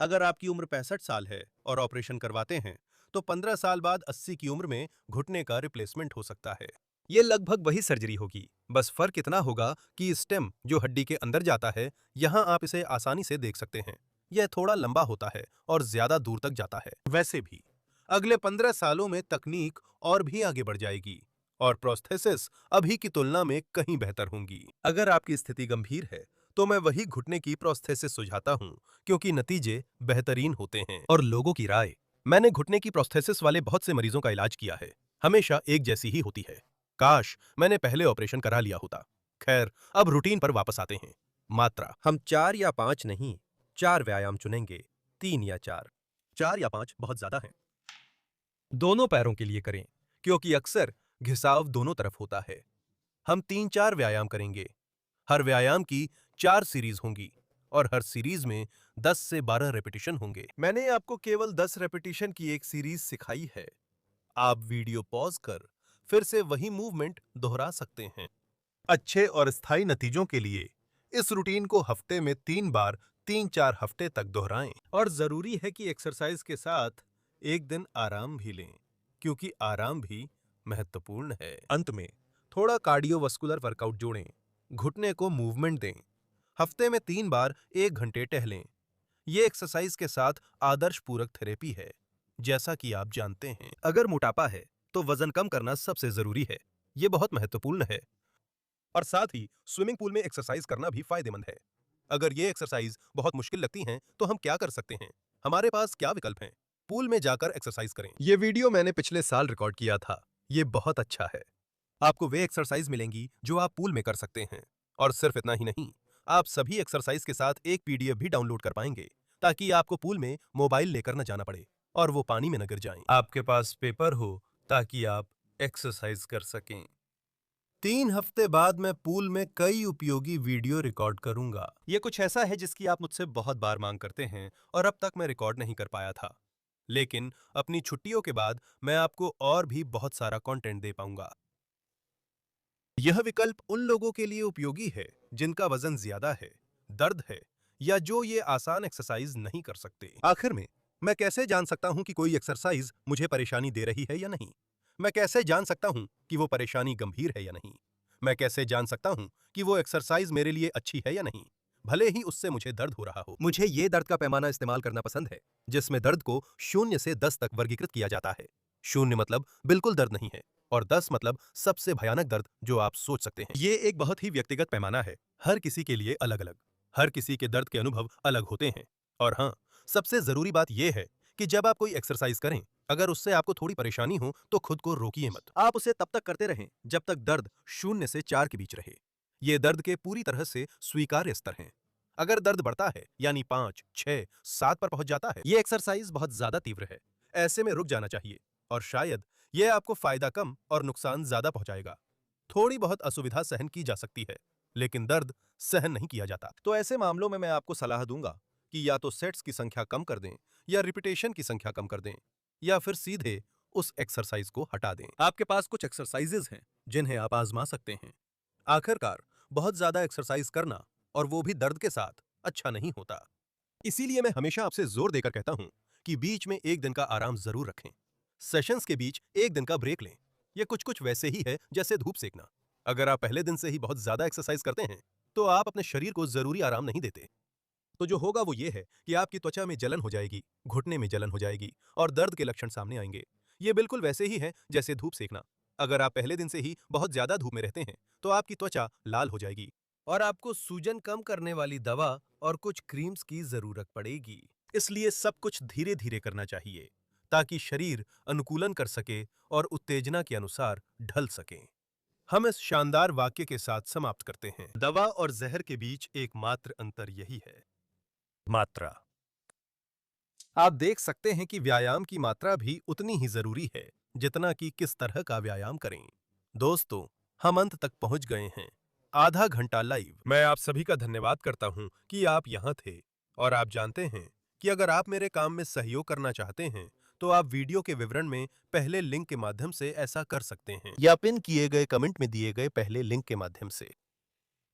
अगर आपकी उम्र 65 साल है और ऑपरेशन करवाते हैं, तो 15 साल बाद 80 की उम्र में घुटने का रिप्लेसमेंट हो सकता है। ये लगभग वही सर्जरी होगी, बस फर्क इतना होगा कि स्टेम जो हड्डी के अंदर जाता है, यहाँ आप इसे आसानी से देख सकते हैं। यह थोड़ा लंबा होता है और ज्यादा दूर तक जाता है। वैसे भी अगले 15 सालों में तकनीक और भी आगे बढ़ जाएगी और प्रोस्थेसिस अभी की तुलना में कहीं बेहतर होंगी। अगर आपकी स्थिति गंभीर है, तो मैं वही घुटने की प्रोस्थेसिस सुझाता हूं, क्योंकि नतीजे बेहतरीन होते हैं। और लोगों की राय, मैंने घुटने की प्रोस्थेसिस वाले बहुत से मरीजों का इलाज किया है, हमेशा एक जैसी ही होती है। काश मैंने पहले ऑपरेशन करा लिया होता। खैर, अब रूटीन पर वापस आते हैं। मात्रा, हम 4 या 5 नहीं, 4 व्यायाम चुनेंगे, 3 या 4। 4 या 5 बहुत ज्यादा है। दोनों पैरों के लिए करें, क्योंकि अक्सर घिसाव दोनों तरफ होता है। हम 3-4 व्यायाम करेंगे। हर व्यायाम की 4 सीरीज होंगी और हर सीरीज में 10 से 12 रेपिटेशन होंगे। मैंने आपको केवल 10 रेपिटेशन की एक सीरीज सिखाई है। आप वीडियो पॉज कर फिर से वही मूवमेंट दोहरा सकते हैं। अच्छे और स्थायी नतीजों के लिए इस रूटीन को हफ्ते में 3 बार 3-4 हफ्ते तक दोहराएं। और जरूरी है कि एक्सरसाइज के साथ एक दिन आराम भी लें, क्योंकि आराम भी महत्वपूर्ण है। अंत में थोड़ा कार्डियोवास्कुलर वर्कआउट जोड़ें, घुटने को मूवमेंट दें। हफ्ते में 3 बार 1 घंटे टहलें। ये एक्सरसाइज के साथ आदर्श पूरक थेरेपी है। जैसा कि आप जानते हैं, अगर मोटापा है तो वजन कम करना सबसे जरूरी है। ये बहुत महत्वपूर्ण है। और साथ ही स्विमिंग पूल में एक्सरसाइज करना भी फायदेमंद है। अगर ये एक्सरसाइज बहुत मुश्किल लगती हैं, तो हम क्या कर सकते हैं? हमारे पास क्या विकल्प हैं? पूल में जाकर एक्सरसाइज करें। ये वीडियो मैंने पिछले साल रिकॉर्ड किया था। ये बहुत अच्छा है। आपको वे एक्सरसाइज मिलेंगी जो आप पूल में कर सकते हैं। और सिर्फ इतना ही नहीं, आप सभी एक्सरसाइज के साथ एक पीडीएफ भी डाउनलोड कर पाएंगे, ताकि आपको पूल में मोबाइल लेकर न जाना पड़े और वो पानी में न गिर जाएं। आपके पास पेपर हो ताकि आप एक्सरसाइज कर सकें। 3 हफ्ते बाद मैं पूल में कई उपयोगी वीडियो रिकॉर्ड करूंगा। ये कुछ ऐसा है जिसकी आप मुझसे बहुत बार मांग करते हैं और अब तक मैं रिकॉर्ड नहीं कर पाया था। लेकिन अपनी छुट्टियों के बाद मैं आपको और भी बहुत सारा कंटेंट दे पाऊंगा। यह विकल्प उन लोगों के लिए उपयोगी है जिनका वजन ज्यादा है, दर्द है या जो ये आसान एक्सरसाइज नहीं कर सकते। आखिर में, मैं कैसे जान सकता हूं कि कोई एक्सरसाइज मुझे परेशानी दे रही है या नहीं? मैं कैसे जान सकता हूं कि वो परेशानी गंभीर है या नहीं? मैं कैसे जान सकता हूं कि वो एक्सरसाइज मेरे लिए अच्छी है या नहीं, भले ही उससे मुझे दर्द हो रहा हो? मुझे ये दर्द का पैमाना इस्तेमाल करना पसंद है, जिसमें दर्द को 0 से 10 तक वर्गीकृत किया जाता है। 0 मतलब बिल्कुल दर्द नहीं है और 10 मतलब सबसे भयानक दर्द जो आप सोच सकते हैं। ये एक बहुत ही व्यक्तिगत पैमाना है, हर किसी के लिए अलग अलग। हर किसी के दर्द के अनुभव अलग होते हैं। और हाँ, सबसे जरूरी बात यह है कि जब आप कोई एक्सरसाइज करें, अगर उससे आपको थोड़ी परेशानी हो तो खुद को रोकिए मत। आप उसे तब तक करते रहें जब तक दर्द 0 से 4 के बीच रहे। ये दर्द के पूरी तरह से स्वीकार्य स्तर हैं। अगर दर्द बढ़ता है, यानी 5, 6, 7 पर पहुंच जाता है, ये एक्सरसाइज बहुत ज्यादा तीव्र है। ऐसे में रुक जाना चाहिए और शायद यह आपको फायदा कम और नुकसान ज्यादा पहुंचाएगा। थोड़ी बहुत असुविधा सहन की जा सकती है, लेकिन दर्द सहन नहीं किया जाता। तो ऐसे मामलों में मैं आपको सलाह दूंगा कि या तो सेट्स की संख्या कम कर दें, या रिपीटेशन की संख्या कम कर दें, या फिर सीधे उस एक्सरसाइज को हटा दें। आपके पास कुछ एक्सरसाइजेज हैं जिन्हें आप आजमा सकते हैं। आखिरकार, बहुत ज्यादा एक्सरसाइज करना, और वो भी दर्द के साथ, अच्छा नहीं होता। इसीलिए मैं हमेशा आपसे जोर देकर कहता हूं कि बीच में एक दिन का आराम जरूर रखें। सेशंस के बीच एक दिन का ब्रेक लें। यह कुछ कुछ वैसे ही है जैसे धूप सेकना। अगर आप पहले दिन से ही बहुत ज्यादा एक्सरसाइज करते हैं तो आप अपने शरीर को जरूरी आराम नहीं देते। तो जो होगा वो ये है कि आपकी त्वचा में जलन हो जाएगी, घुटने में जलन हो जाएगी और दर्द के लक्षण सामने आएंगे। ये बिल्कुल वैसे ही है जैसे धूप सेकना। अगर आप पहले दिन से ही बहुत ज्यादा धूप में रहते हैं तो आपकी त्वचा लाल हो जाएगी और आपको सूजन कम करने वाली दवा और कुछ क्रीम्स की जरूरत पड़ेगी। इसलिए सब कुछ धीरे धीरे करना चाहिए ताकि शरीर अनुकूलन कर सके और उत्तेजना के अनुसार ढल सके। हम इस शानदार वाक्य के साथ समाप्त करते हैं। दवा और जहर के बीच एकमात्र अंतर यही है, मात्रा। आप देख सकते हैं कि व्यायाम की मात्रा भी उतनी ही जरूरी है जितना कि किस तरह का व्यायाम करें। दोस्तों, हम अंत तक पहुंच गए हैं। आधा घंटा लाइव। मैं आप सभी का धन्यवाद करता हूं कि आप यहां थे। और आप जानते हैं कि अगर आप मेरे काम में सहयोग करना चाहते हैं तो आप वीडियो के विवरण में पहले लिंक के माध्यम से ऐसा कर सकते हैं या पिन किए गए कमेंट में दिए गए पहले लिंक के माध्यम से।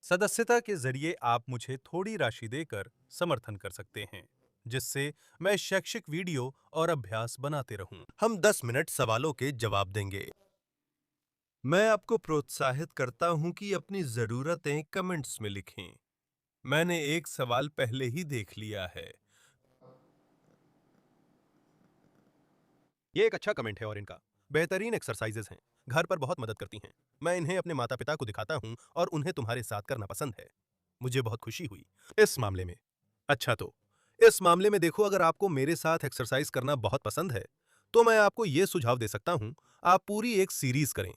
सदस्यता के जरिए आप मुझे थोड़ी राशि देकर समर्थन कर सकते हैं जिससे मैं शैक्षिक वीडियो और अभ्यास बनाते रहूं। हम 10 मिनट सवालों के जवाब देंगे। मैं आपको प्रोत्साहित करता हूं कि अपनी जरूरतें कमेंट्स में लिखें। मैंने एक सवाल पहले ही देख लिया है। ये एक अच्छा कमेंट है और इनका बेहतरीन एक्सरसाइजेस हैं, घर पर बहुत मदद करती हैं। मैं इन्हें अपने माता पिता को दिखाता हूं और उन्हें तुम्हारे साथ करना पसंद है। मुझे बहुत खुशी हुई इस मामले में। अच्छा, तो इस मामले में देखो, अगर आपको मेरे साथ एक्सरसाइज करना बहुत पसंद है तो मैं आपको यह सुझाव दे सकता हूं, आप पूरी एक सीरीज करें।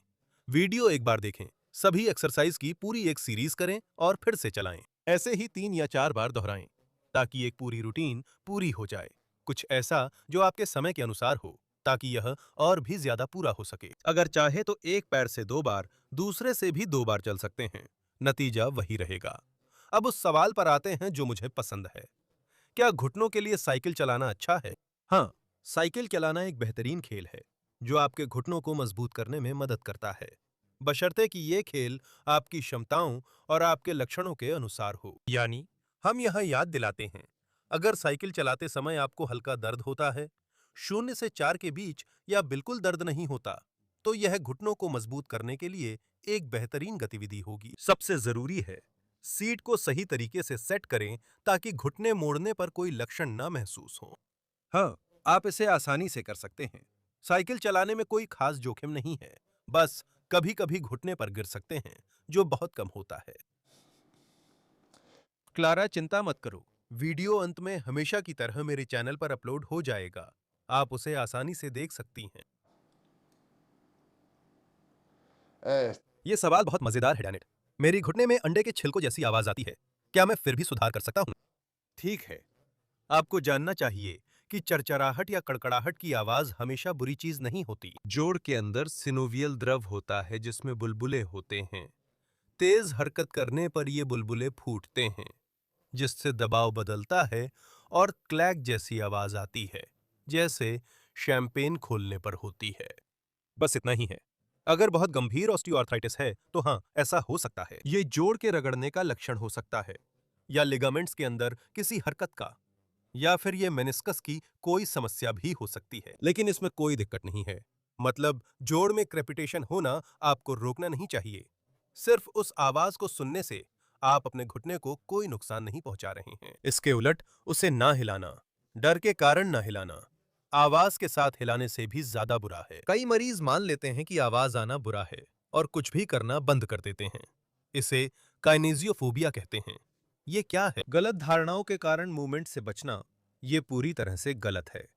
वीडियो एक बार देखें, सभी एक्सरसाइज की पूरी एक सीरीज करें और फिर से चलाएं। ऐसे ही 3 या 4 बार दोहराएं ताकि एक पूरी रूटीन पूरी हो जाए। कुछ ऐसा जो आपके समय के अनुसार हो ताकि यह और भी ज्यादा पूरा हो सके। अगर चाहे तो एक पैर से 2 बार, दूसरे से भी 2 बार चल सकते हैं। नतीजा वही रहेगा। अब उस सवाल पर आते हैं जो मुझे पसंद है। क्या घुटनों के लिए साइकिल चलाना अच्छा है? हाँ, साइकिल चलाना एक बेहतरीन खेल है जो आपके घुटनों को मजबूत करने में मदद करता है, बशर्ते कि ये खेल आपकी क्षमताओं और आपके लक्षणों के अनुसार हो। यानी हम यहाँ याद दिलाते हैं, अगर साइकिल चलाते समय आपको हल्का दर्द होता है, 0 से 4 के बीच, या बिल्कुल दर्द नहीं होता, तो यह घुटनों को मजबूत करने के लिए एक बेहतरीन गतिविधि होगी। सबसे जरूरी है, सीट को सही तरीके से सेट करें ताकि घुटने मोड़ने पर कोई लक्षण न महसूस हो। हाँ, आप इसे आसानी से कर सकते हैं। साइकिल चलाने में कोई खास जोखिम नहीं है, बस कभी कभी घुटने पर गिर सकते हैं, जो बहुत कम होता है। क्लारा, चिंता मत करो, वीडियो अंत में हमेशा की तरह मेरे चैनल पर अपलोड हो जाएगा। आप उसे आसानी से देख सकती हैं। ये सवाल बहुत मजेदार है, डैनिट। मेरी घुटने में अंडे के छिलकों जैसी आवाज आती है। क्या मैं फिर भी सुधार कर सकता हूं? ठीक है, आपको जानना चाहिए कि चरचराहट या कड़कड़ाहट की आवाज हमेशा बुरी चीज नहीं होती। जोड़ के अंदर सिनोवियल द्रव होता है जिसमें बुलबुले होते हैं। तेज हरकत करने पर ये बुलबुले फूटते हैं जिससे दबाव बदलता है और क्लैक जैसी आवाज आती है, जैसे शैंपेन खोलने पर होती है। बस इतना ही है। अगर बहुत गंभीर ऑस्टियोआर्थराइटिस है तो हाँ, ऐसा हो सकता है। ये जोड़ के रगड़ने का लक्षण हो सकता है, या लिगामेंट्स के अंदर किसी हरकत का, या फिर ये मेनिस्कस की कोई समस्या भी हो सकती है। लेकिन इसमें कोई दिक्कत नहीं है। मतलब जोड़ में क्रेपिटेशन होना आपको रोकना नहीं चाहिए। सिर्फ उस आवाज को सुनने से आप अपने घुटने को कोई नुकसान नहीं पहुंचा रहे हैं। इसके उलट उसे ना हिलाना, डर के कारण ना हिलाना, आवाज के साथ हिलाने से भी ज्यादा बुरा है। कई मरीज मान लेते हैं कि आवाज आना बुरा है और कुछ भी करना बंद कर देते हैं। इसे काइनेजियोफोबिया कहते हैं। ये क्या है? गलत धारणाओं के कारण मूवमेंट से बचना। ये पूरी तरह से गलत है।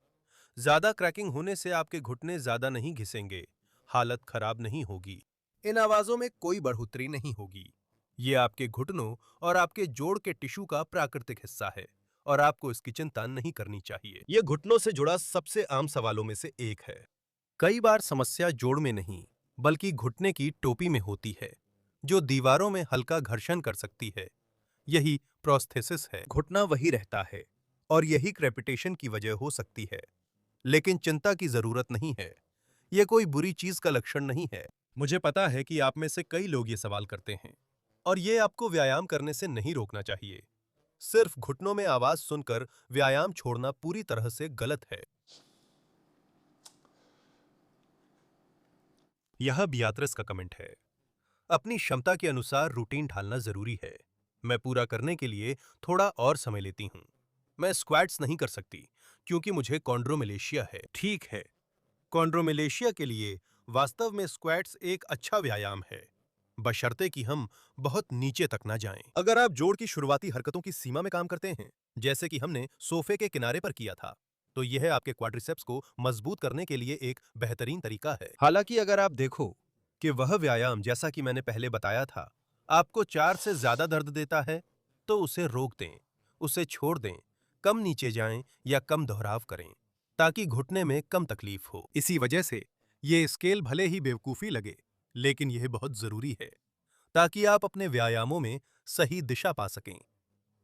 ज्यादा क्रैकिंग होने से आपके घुटने ज्यादा नहीं घिसेंगे, हालत खराब नहीं होगी। इन आवाजों में कोई बढ़ोतरी नहीं होगी। ये आपके घुटनों और आपके जोड़ के टिश्यू का प्राकृतिक हिस्सा है और आपको इसकी चिंता नहीं करनी चाहिए। यह घुटनों से जुड़ा सबसे आम सवालों में से एक है। कई बार समस्या जोड़ में नहीं, बल्कि घुटने की टोपी में होती है, जो दीवारों में हल्का घर्षण कर सकती है। यही प्रोस्थेसिस है। घुटना वही रहता है और यही क्रेपिटेशन की वजह हो सकती है। लेकिन चिंता की जरूरत नहीं है। यह कोई बुरी चीज का लक्षण नहीं है। मुझे पता है कि आप में से कई लोग ये सवाल करते हैं और ये आपको व्यायाम करने से नहीं रोकना चाहिए। सिर्फ घुटनों में आवाज सुनकर व्यायाम छोड़ना पूरी तरह से गलत है। यह बियात्रिस का कमेंट है। अपनी क्षमता के अनुसार रूटीन ढालना जरूरी है। मैं पूरा करने के लिए थोड़ा और समय लेती हूं। मैं स्क्वाट्स नहीं कर सकती क्योंकि मुझे कॉन्ड्रोमेलेशिया है। ठीक है, कॉन्ड्रोमेलेशिया के लिए वास्तव में स्क्वाट्स एक अच्छा व्यायाम है, बशर्ते कि हम बहुत नीचे तक ना जाएं। अगर आप जोड़ की शुरुआती हरकतों की सीमा में काम करते हैं, जैसे कि हमने सोफे के किनारे पर किया था, तो यह आपके क्वाड्रिसेप्स को मजबूत करने के लिए एक बेहतरीन तरीका है। हालांकि अगर आप देखो कि वह व्यायाम, जैसा कि मैंने पहले बताया था, आपको 4 से ज्यादा दर्द देता है, तो उसे रोक दें, उसे छोड़ दें, कम नीचे जाएं या कम दोहराव करें, ताकि घुटने में कम तकलीफ हो। इसी वजह से ये स्केल भले ही बेवकूफी लगे, लेकिन यह बहुत जरूरी है ताकि आप अपने व्यायामों में सही दिशा पा सकें।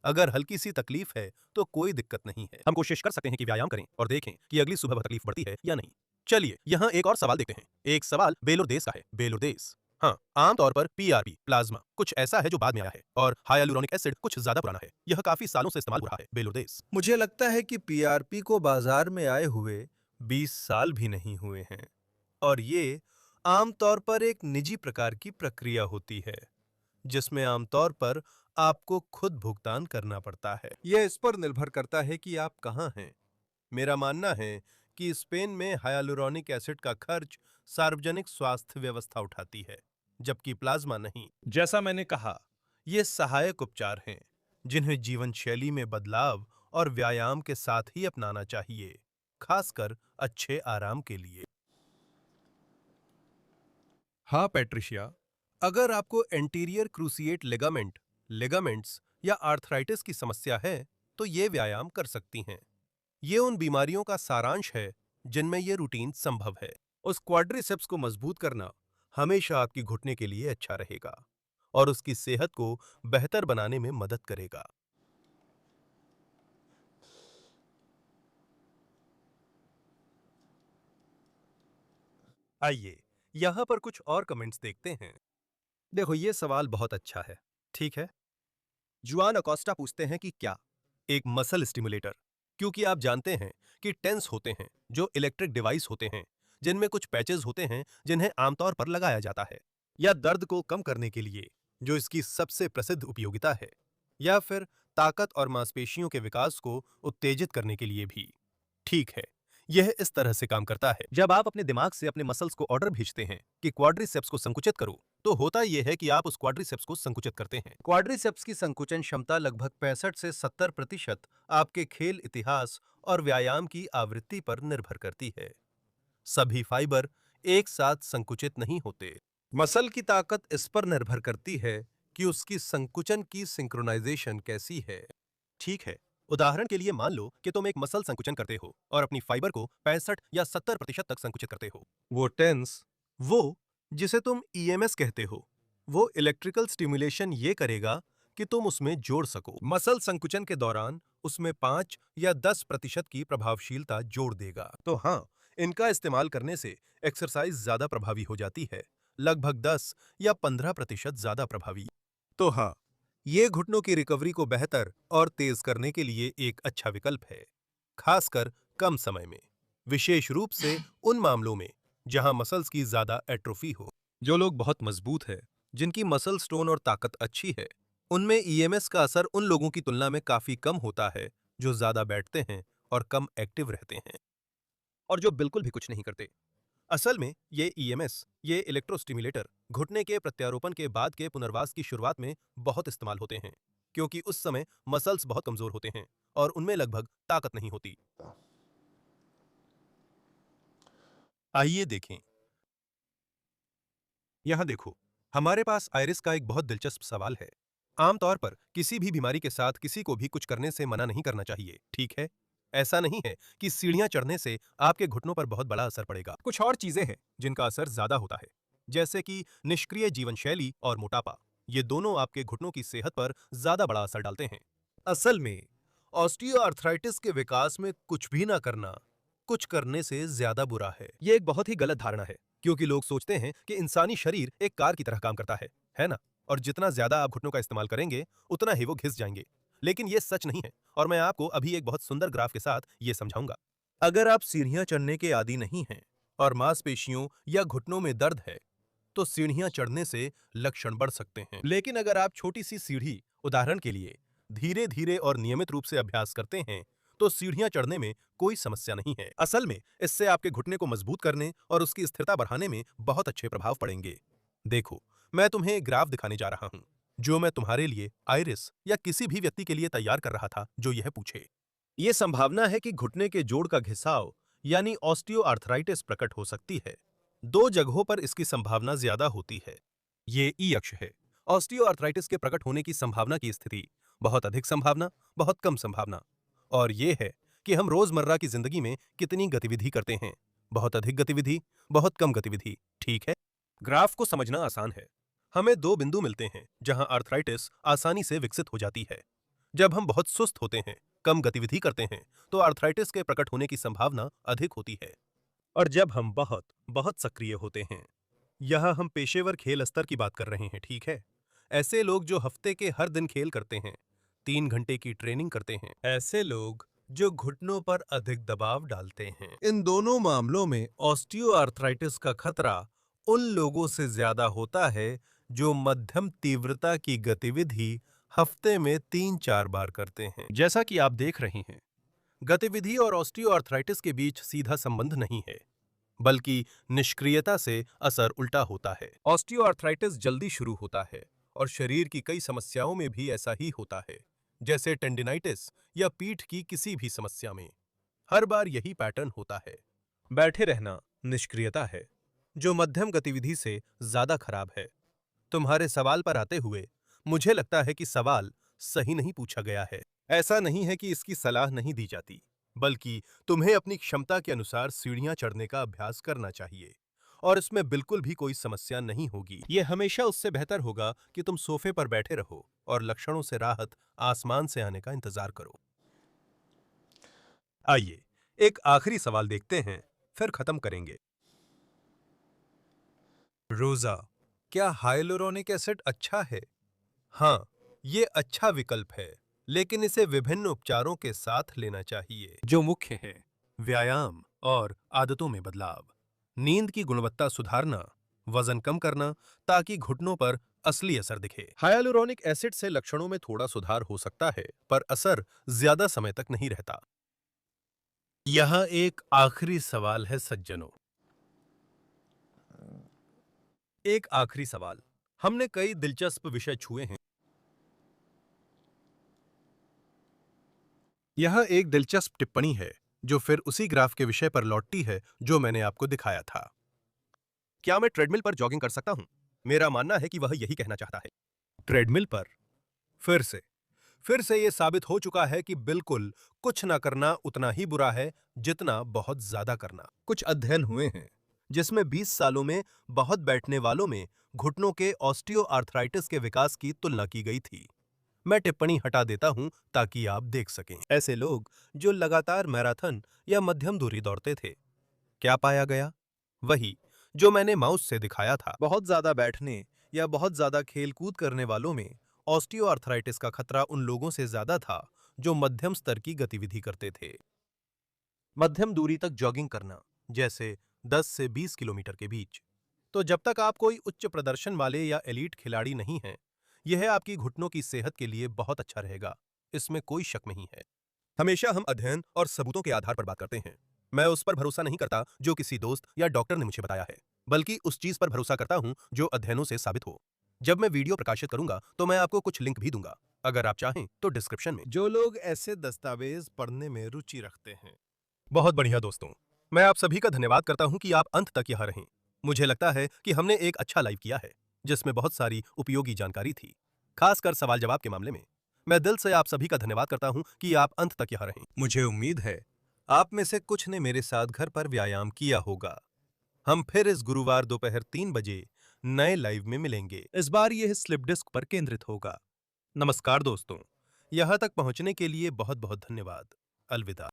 अगर हल्की सी तकलीफ है तो कोई दिक्कत नहीं है। हम कोशिश कर सकते हैं कि व्यायाम करें और देखें कि अगली सुबह वह तकलीफ बढ़ती है या नहीं। चलिए यहाँ एक और सवाल देखते हैं। एक सवाल बेलोर देश का है। बेलोर देश, हाँ, आमतौर पर पीआरपी प्लाज्मा कुछ ऐसा है जो बाद में आया है और हाइलुरोनिक एसिड कुछ ज्यादा पुराना है। यह काफी सालों से इस्तेमाल हो रहा है। बेलोर देश, मुझे लगता है कि पीआरपी को बाजार में आए हुए 20 साल भी नहीं हुए हैं और ये आमतौर पर एक निजी प्रकार की प्रक्रिया होती है जिसमें आमतौर पर आपको खुद भुगतान करना पड़ता है। यह इस पर निर्भर करता है कि आप कहां हैं। मेरा मानना है कि स्पेन में हाइलुरोनिक एसिड का खर्च सार्वजनिक स्वास्थ्य व्यवस्था उठाती है, जबकि प्लाज्मा नहीं। जैसा मैंने कहा, ये सहायक उपचार हैं जिन्हें जीवन शैली में बदलाव और व्यायाम के साथ ही अपनाना चाहिए, खासकर अच्छे आराम के लिए। हाँ पैट्रिशिया, अगर आपको एंटीरियर क्रूसिएट लिगामेंट्स या आर्थराइटिस की समस्या है, तो ये व्यायाम कर सकती हैं। ये उन बीमारियों का सारांश है जिनमें ये रूटीन संभव है। उस क्वाड्रिसेप्स को मजबूत करना हमेशा आपकी घुटने के लिए अच्छा रहेगा और उसकी सेहत को बेहतर बनाने में मदद करेगा। आइए यहां पर कुछ और कमेंट्स देखते हैं। देखो, ये सवाल बहुत अच्छा है। ठीक है, जुआन अकोस्टा पूछते हैं कि क्या एक मसल स्टिमुलेटर, क्योंकि आप जानते हैं कि टेंस होते हैं जो इलेक्ट्रिक डिवाइस होते हैं जिनमें कुछ पैचेस होते हैं जिन्हें आमतौर पर लगाया जाता है, या दर्द को कम करने के लिए जो इसकी सबसे प्रसिद्ध उपयोगिता है, या फिर ताकत और मांसपेशियों के विकास को उत्तेजित करने के लिए भी। ठीक है, यह इस तरह से काम करता है। जब आप अपने दिमाग से अपने मसल्स को ऑर्डर भेजते हैं कि क्वाड्रिसेप्स को संकुचित करो, तो होता यह है कि आप उस क्वाड्रिसेप्स को संकुचित करते हैं। क्वाड्रिसेप्स की संकुचन क्षमता लगभग 65 से 70% आपके खेल इतिहास और व्यायाम की आवृत्ति पर निर्भर करती है। सभी फाइबर एक साथ संकुचित नहीं होते। मसल की ताकत इस पर निर्भर करती है कि उसकी संकुचन की सिंक्रोनाइजेशन कैसी है। ठीक है, उदाहरण के लिए मान लो कि तुम एक मसल संकुचन करते हो और अपनी फाइबर को 65 या 70% तक संकुचित करते हो। वो जिसे तुम ईएमएस कहते हो, वो इलेक्ट्रिकल स्टिमुलेशन ये करेगा कि तुम उसमें जोड़ सको। मसल संकुचन के दौरान उसमें 5 या 10% की प्रभावशीलता जोड़ देगा। तो हाँ, इनका इस्तेमाल करने से एक्सरसाइज ज्यादा प्रभावी हो जाती है, लगभग 10 या 15% ज्यादा प्रभावी। तो हाँ, ये घुटनों की रिकवरी को बेहतर और तेज करने के लिए एक अच्छा विकल्प है, खासकर कम समय में, विशेष रूप से उन मामलों में जहां मसल्स की ज्यादा एट्रोफी हो। जो लोग बहुत मजबूत है, जिनकी मसल स्टोन और ताकत अच्छी है, उनमें ईएमएस का असर उन लोगों की तुलना में काफी कम होता है जो ज्यादा बैठते हैं और कम एक्टिव रहते हैं, और जो बिल्कुल भी कुछ नहीं करते। असल में ये इलेक्ट्रोस्टिमुलेटर घुटने के प्रत्यारोपण के बाद के पुनर्वास की शुरुआत में बहुत इस्तेमाल होते हैं, क्योंकि उस समय मसल्स बहुत कमजोर होते हैं और उनमें लगभग ताकत नहीं होती। आइए देखें, यहां देखो, हमारे पास आयरिस का एक बहुत दिलचस्प सवाल है। आमतौर पर किसी भी बीमारी के साथ किसी को भी कुछ करने से मना नहीं करना चाहिए, ठीक है? ऐसा नहीं है कि सीढ़ियां चढ़ने से आपके घुटनों पर बहुत बड़ा असर पड़ेगा। कुछ और चीजें हैं जिनका असर ज्यादा होता है, जैसे कि निष्क्रिय जीवन शैली और मोटापा। ये दोनों आपके घुटनों की सेहत पर ज्यादा बड़ा असर डालते हैं। असल में ऑस्टियोआर्थराइटिस के विकास में कुछ भी ना करना कुछ करने से ज्यादा बुरा है। ये एक बहुत ही गलत धारणा है, क्योंकि लोग सोचते हैं कि इंसानी शरीर एक कार की तरह काम करता है ना? और जितना ज्यादा आप घुटनों का इस्तेमाल करेंगे, उतना ही वो घिस जाएंगे। लेकिन ये सच नहीं है और मैं आपको अभी एक बहुत सुंदर ग्राफ के साथ ये समझाऊंगा। अगर आप सीढ़ियां चढ़ने के आदी नहीं हैं और मांसपेशियों या घुटनों में दर्द है, तो सीढ़ियां चढ़ने से लक्षण बढ़ सकते हैं। लेकिन अगर आप छोटी सी सीढ़ी, उदाहरण के लिए, धीरे धीरे और नियमित रूप से अभ्यास करते हैं, तो सीढ़ियां चढ़ने में कोई समस्या नहीं है। असल में इससे आपके घुटने को मजबूत करने और उसकी स्थिरता बढ़ाने में बहुत अच्छे प्रभाव पड़ेंगे। देखो, मैं तुम्हें एक ग्राफ दिखाने जा रहा हूं, जो मैं तुम्हारे लिए, आइरिस या किसी भी व्यक्ति के लिए तैयार कर रहा था जो यह पूछे। यह संभावना है कि घुटने के जोड़ का घिसाव यानी ऑस्टियोआर्थराइटिस प्रकट हो सकती है। दो जगहों पर इसकी संभावना ज्यादा होती है। ये ई अक्ष है। ऑस्टियोआर्थराइटिस के प्रकट होने की संभावना की स्थिति, बहुत अधिक संभावना, बहुत कम संभावना। और ये है कि हम रोजमर्रा की जिंदगी में कितनी गतिविधि करते हैं, बहुत अधिक गतिविधि, बहुत कम गतिविधि, ठीक है। ग्राफ को समझना आसान है। हमें दो बिंदु मिलते हैं जहां आर्थराइटिस आसानी से विकसित हो जाती है। जब हम बहुत सुस्त होते हैं, कम गतिविधि करते हैं, तो आर्थराइटिस के प्रकट होने की संभावना अधिक होती है। और जब हम बहुत बहुत सक्रिय होते हैं, यहां हम पेशेवर खेल स्तर की बात कर रहे हैं, ठीक है। ऐसे लोग जो हफ्ते के हर दिन खेल करते हैं, 3 घंटे की ट्रेनिंग करते हैं, ऐसे लोग जो घुटनों पर अधिक दबाव डालते हैं। इन दोनों मामलों में ऑस्टियोआर्थराइटिस का खतरा उन लोगों से ज्यादा होता है जो मध्यम तीव्रता की गतिविधि हफ्ते में 3-4 बार करते हैं। जैसा कि आप देख रहे हैं, गतिविधि और ऑस्टियोआर्थराइटिस के बीच सीधा संबंध नहीं है, बल्कि निष्क्रियता से असर उल्टा होता है। ऑस्टियोआर्थराइटिस जल्दी शुरू होता है और शरीर की कई समस्याओं में भी ऐसा ही होता है, जैसे टेंडिनाइटिस या पीठ की किसी भी समस्या में। हर बार यही पैटर्न होता है। बैठे रहना निष्क्रियता है, जो मध्यम गतिविधि से ज्यादा खराब है। तुम्हारे सवाल पर आते हुए, मुझे लगता है कि सवाल सही नहीं पूछा गया है। ऐसा नहीं है कि इसकी सलाह नहीं दी जाती, बल्कि तुम्हें अपनी क्षमता के अनुसार सीढ़ियां चढ़ने का अभ्यास करना चाहिए और इसमें बिल्कुल भी कोई समस्या नहीं होगी। यह हमेशा उससे बेहतर होगा कि तुम सोफे पर बैठे रहो और लक्षणों से राहत आसमान से आने का इंतजार करो। आइए एक आखिरी सवाल देखते हैं, फिर खत्म करेंगे। रोजा, क्या हाइलुरोनिक एसिड अच्छा है? हाँ, ये अच्छा विकल्प है, लेकिन इसे विभिन्न उपचारों के साथ लेना चाहिए, जो मुख्य है व्यायाम और आदतों में बदलाव, नींद की गुणवत्ता सुधारना, वजन कम करना, ताकि घुटनों पर असली असर दिखे। हाइलुरोनिक एसिड से लक्षणों में थोड़ा सुधार हो सकता है, पर असर ज्यादा समय तक नहीं रहता। यह एक आखिरी सवाल है सज्जनों। एक आखिरी सवाल। हमने कई दिलचस्प विषय छुए हैं। यह एक दिलचस्प टिप्पणी है जो फिर उसी ग्राफ के विषय पर लौटती है जो मैंने आपको दिखाया था। क्या मैं ट्रेडमिल पर जॉगिंग कर सकता हूं? मेरा मानना है कि वह यही कहना चाहता है। ट्रेडमिल पर फिर से यह साबित हो चुका है कि बिल्कुल कुछ ना करना उतना ही बुरा है जितना बहुत ज्यादा करना। कुछ अध्ययन हुए हैं जिसमें 20 सालों में बहुत बैठने वालों में घुटनों के ऑस्टियोआर्थराइटिस के विकास की तुलना की गई थी। मैं टिप्पणी हटा देता हूं ताकि आप देख सकें। ऐसे लोग जो लगातार मैराथन या मध्यम दूरी दौड़ते थे, क्या पाया गया? वही जो मैंने माउस से दिखाया था। बहुत ज्यादा बैठने या बहुत ज्यादा खेल कूद करने वालों में ऑस्टियोआर्थराइटिस का खतरा उन लोगों से ज्यादा था जो मध्यम स्तर की गतिविधि करते थे। मध्यम दूरी तक जॉगिंग करना, जैसे 10 से 20 किलोमीटर के बीच। तो जब तक आप कोई उच्च प्रदर्शन वाले या एलीट खिलाड़ी नहीं हैं, यह आपकी घुटनों की सेहत के लिए बहुत अच्छा रहेगा, इसमें कोई शक नहीं है। हमेशा हम अध्ययन और सबूतों के आधार पर बात करते हैं। मैं उस पर भरोसा नहीं करता जो किसी दोस्त या डॉक्टर ने मुझे बताया है, बल्कि उस चीज पर भरोसा करता हूं जो अध्ययनों से साबित हो। जब मैं वीडियो प्रकाशित करूंगा तो मैं आपको कुछ लिंक भी दूंगा, अगर आप चाहें तो डिस्क्रिप्शन में। जो लोग ऐसे दस्तावेज पढ़ने में रुचि रखते हैं। बहुत बढ़िया दोस्तों, मैं आप सभी का धन्यवाद करता हूं कि आप अंत तक यहां रहें। मुझे लगता है कि हमने एक अच्छा लाइव किया है, जिसमें बहुत सारी उपयोगी जानकारी थी, खासकर सवाल जवाब के मामले में। मैं दिल से आप सभी का धन्यवाद करता हूं कि आप अंत तक यहां रहें। मुझे उम्मीद है आप में से कुछ ने मेरे साथ घर पर व्यायाम किया होगा। हम फिर इस गुरुवार दोपहर 3 बजे नए लाइव में मिलेंगे। इस बार यह स्लिप डिस्क पर केंद्रित होगा। नमस्कार दोस्तों, यहां तक पहुंचने के लिए बहुत बहुत धन्यवाद। अलविदा।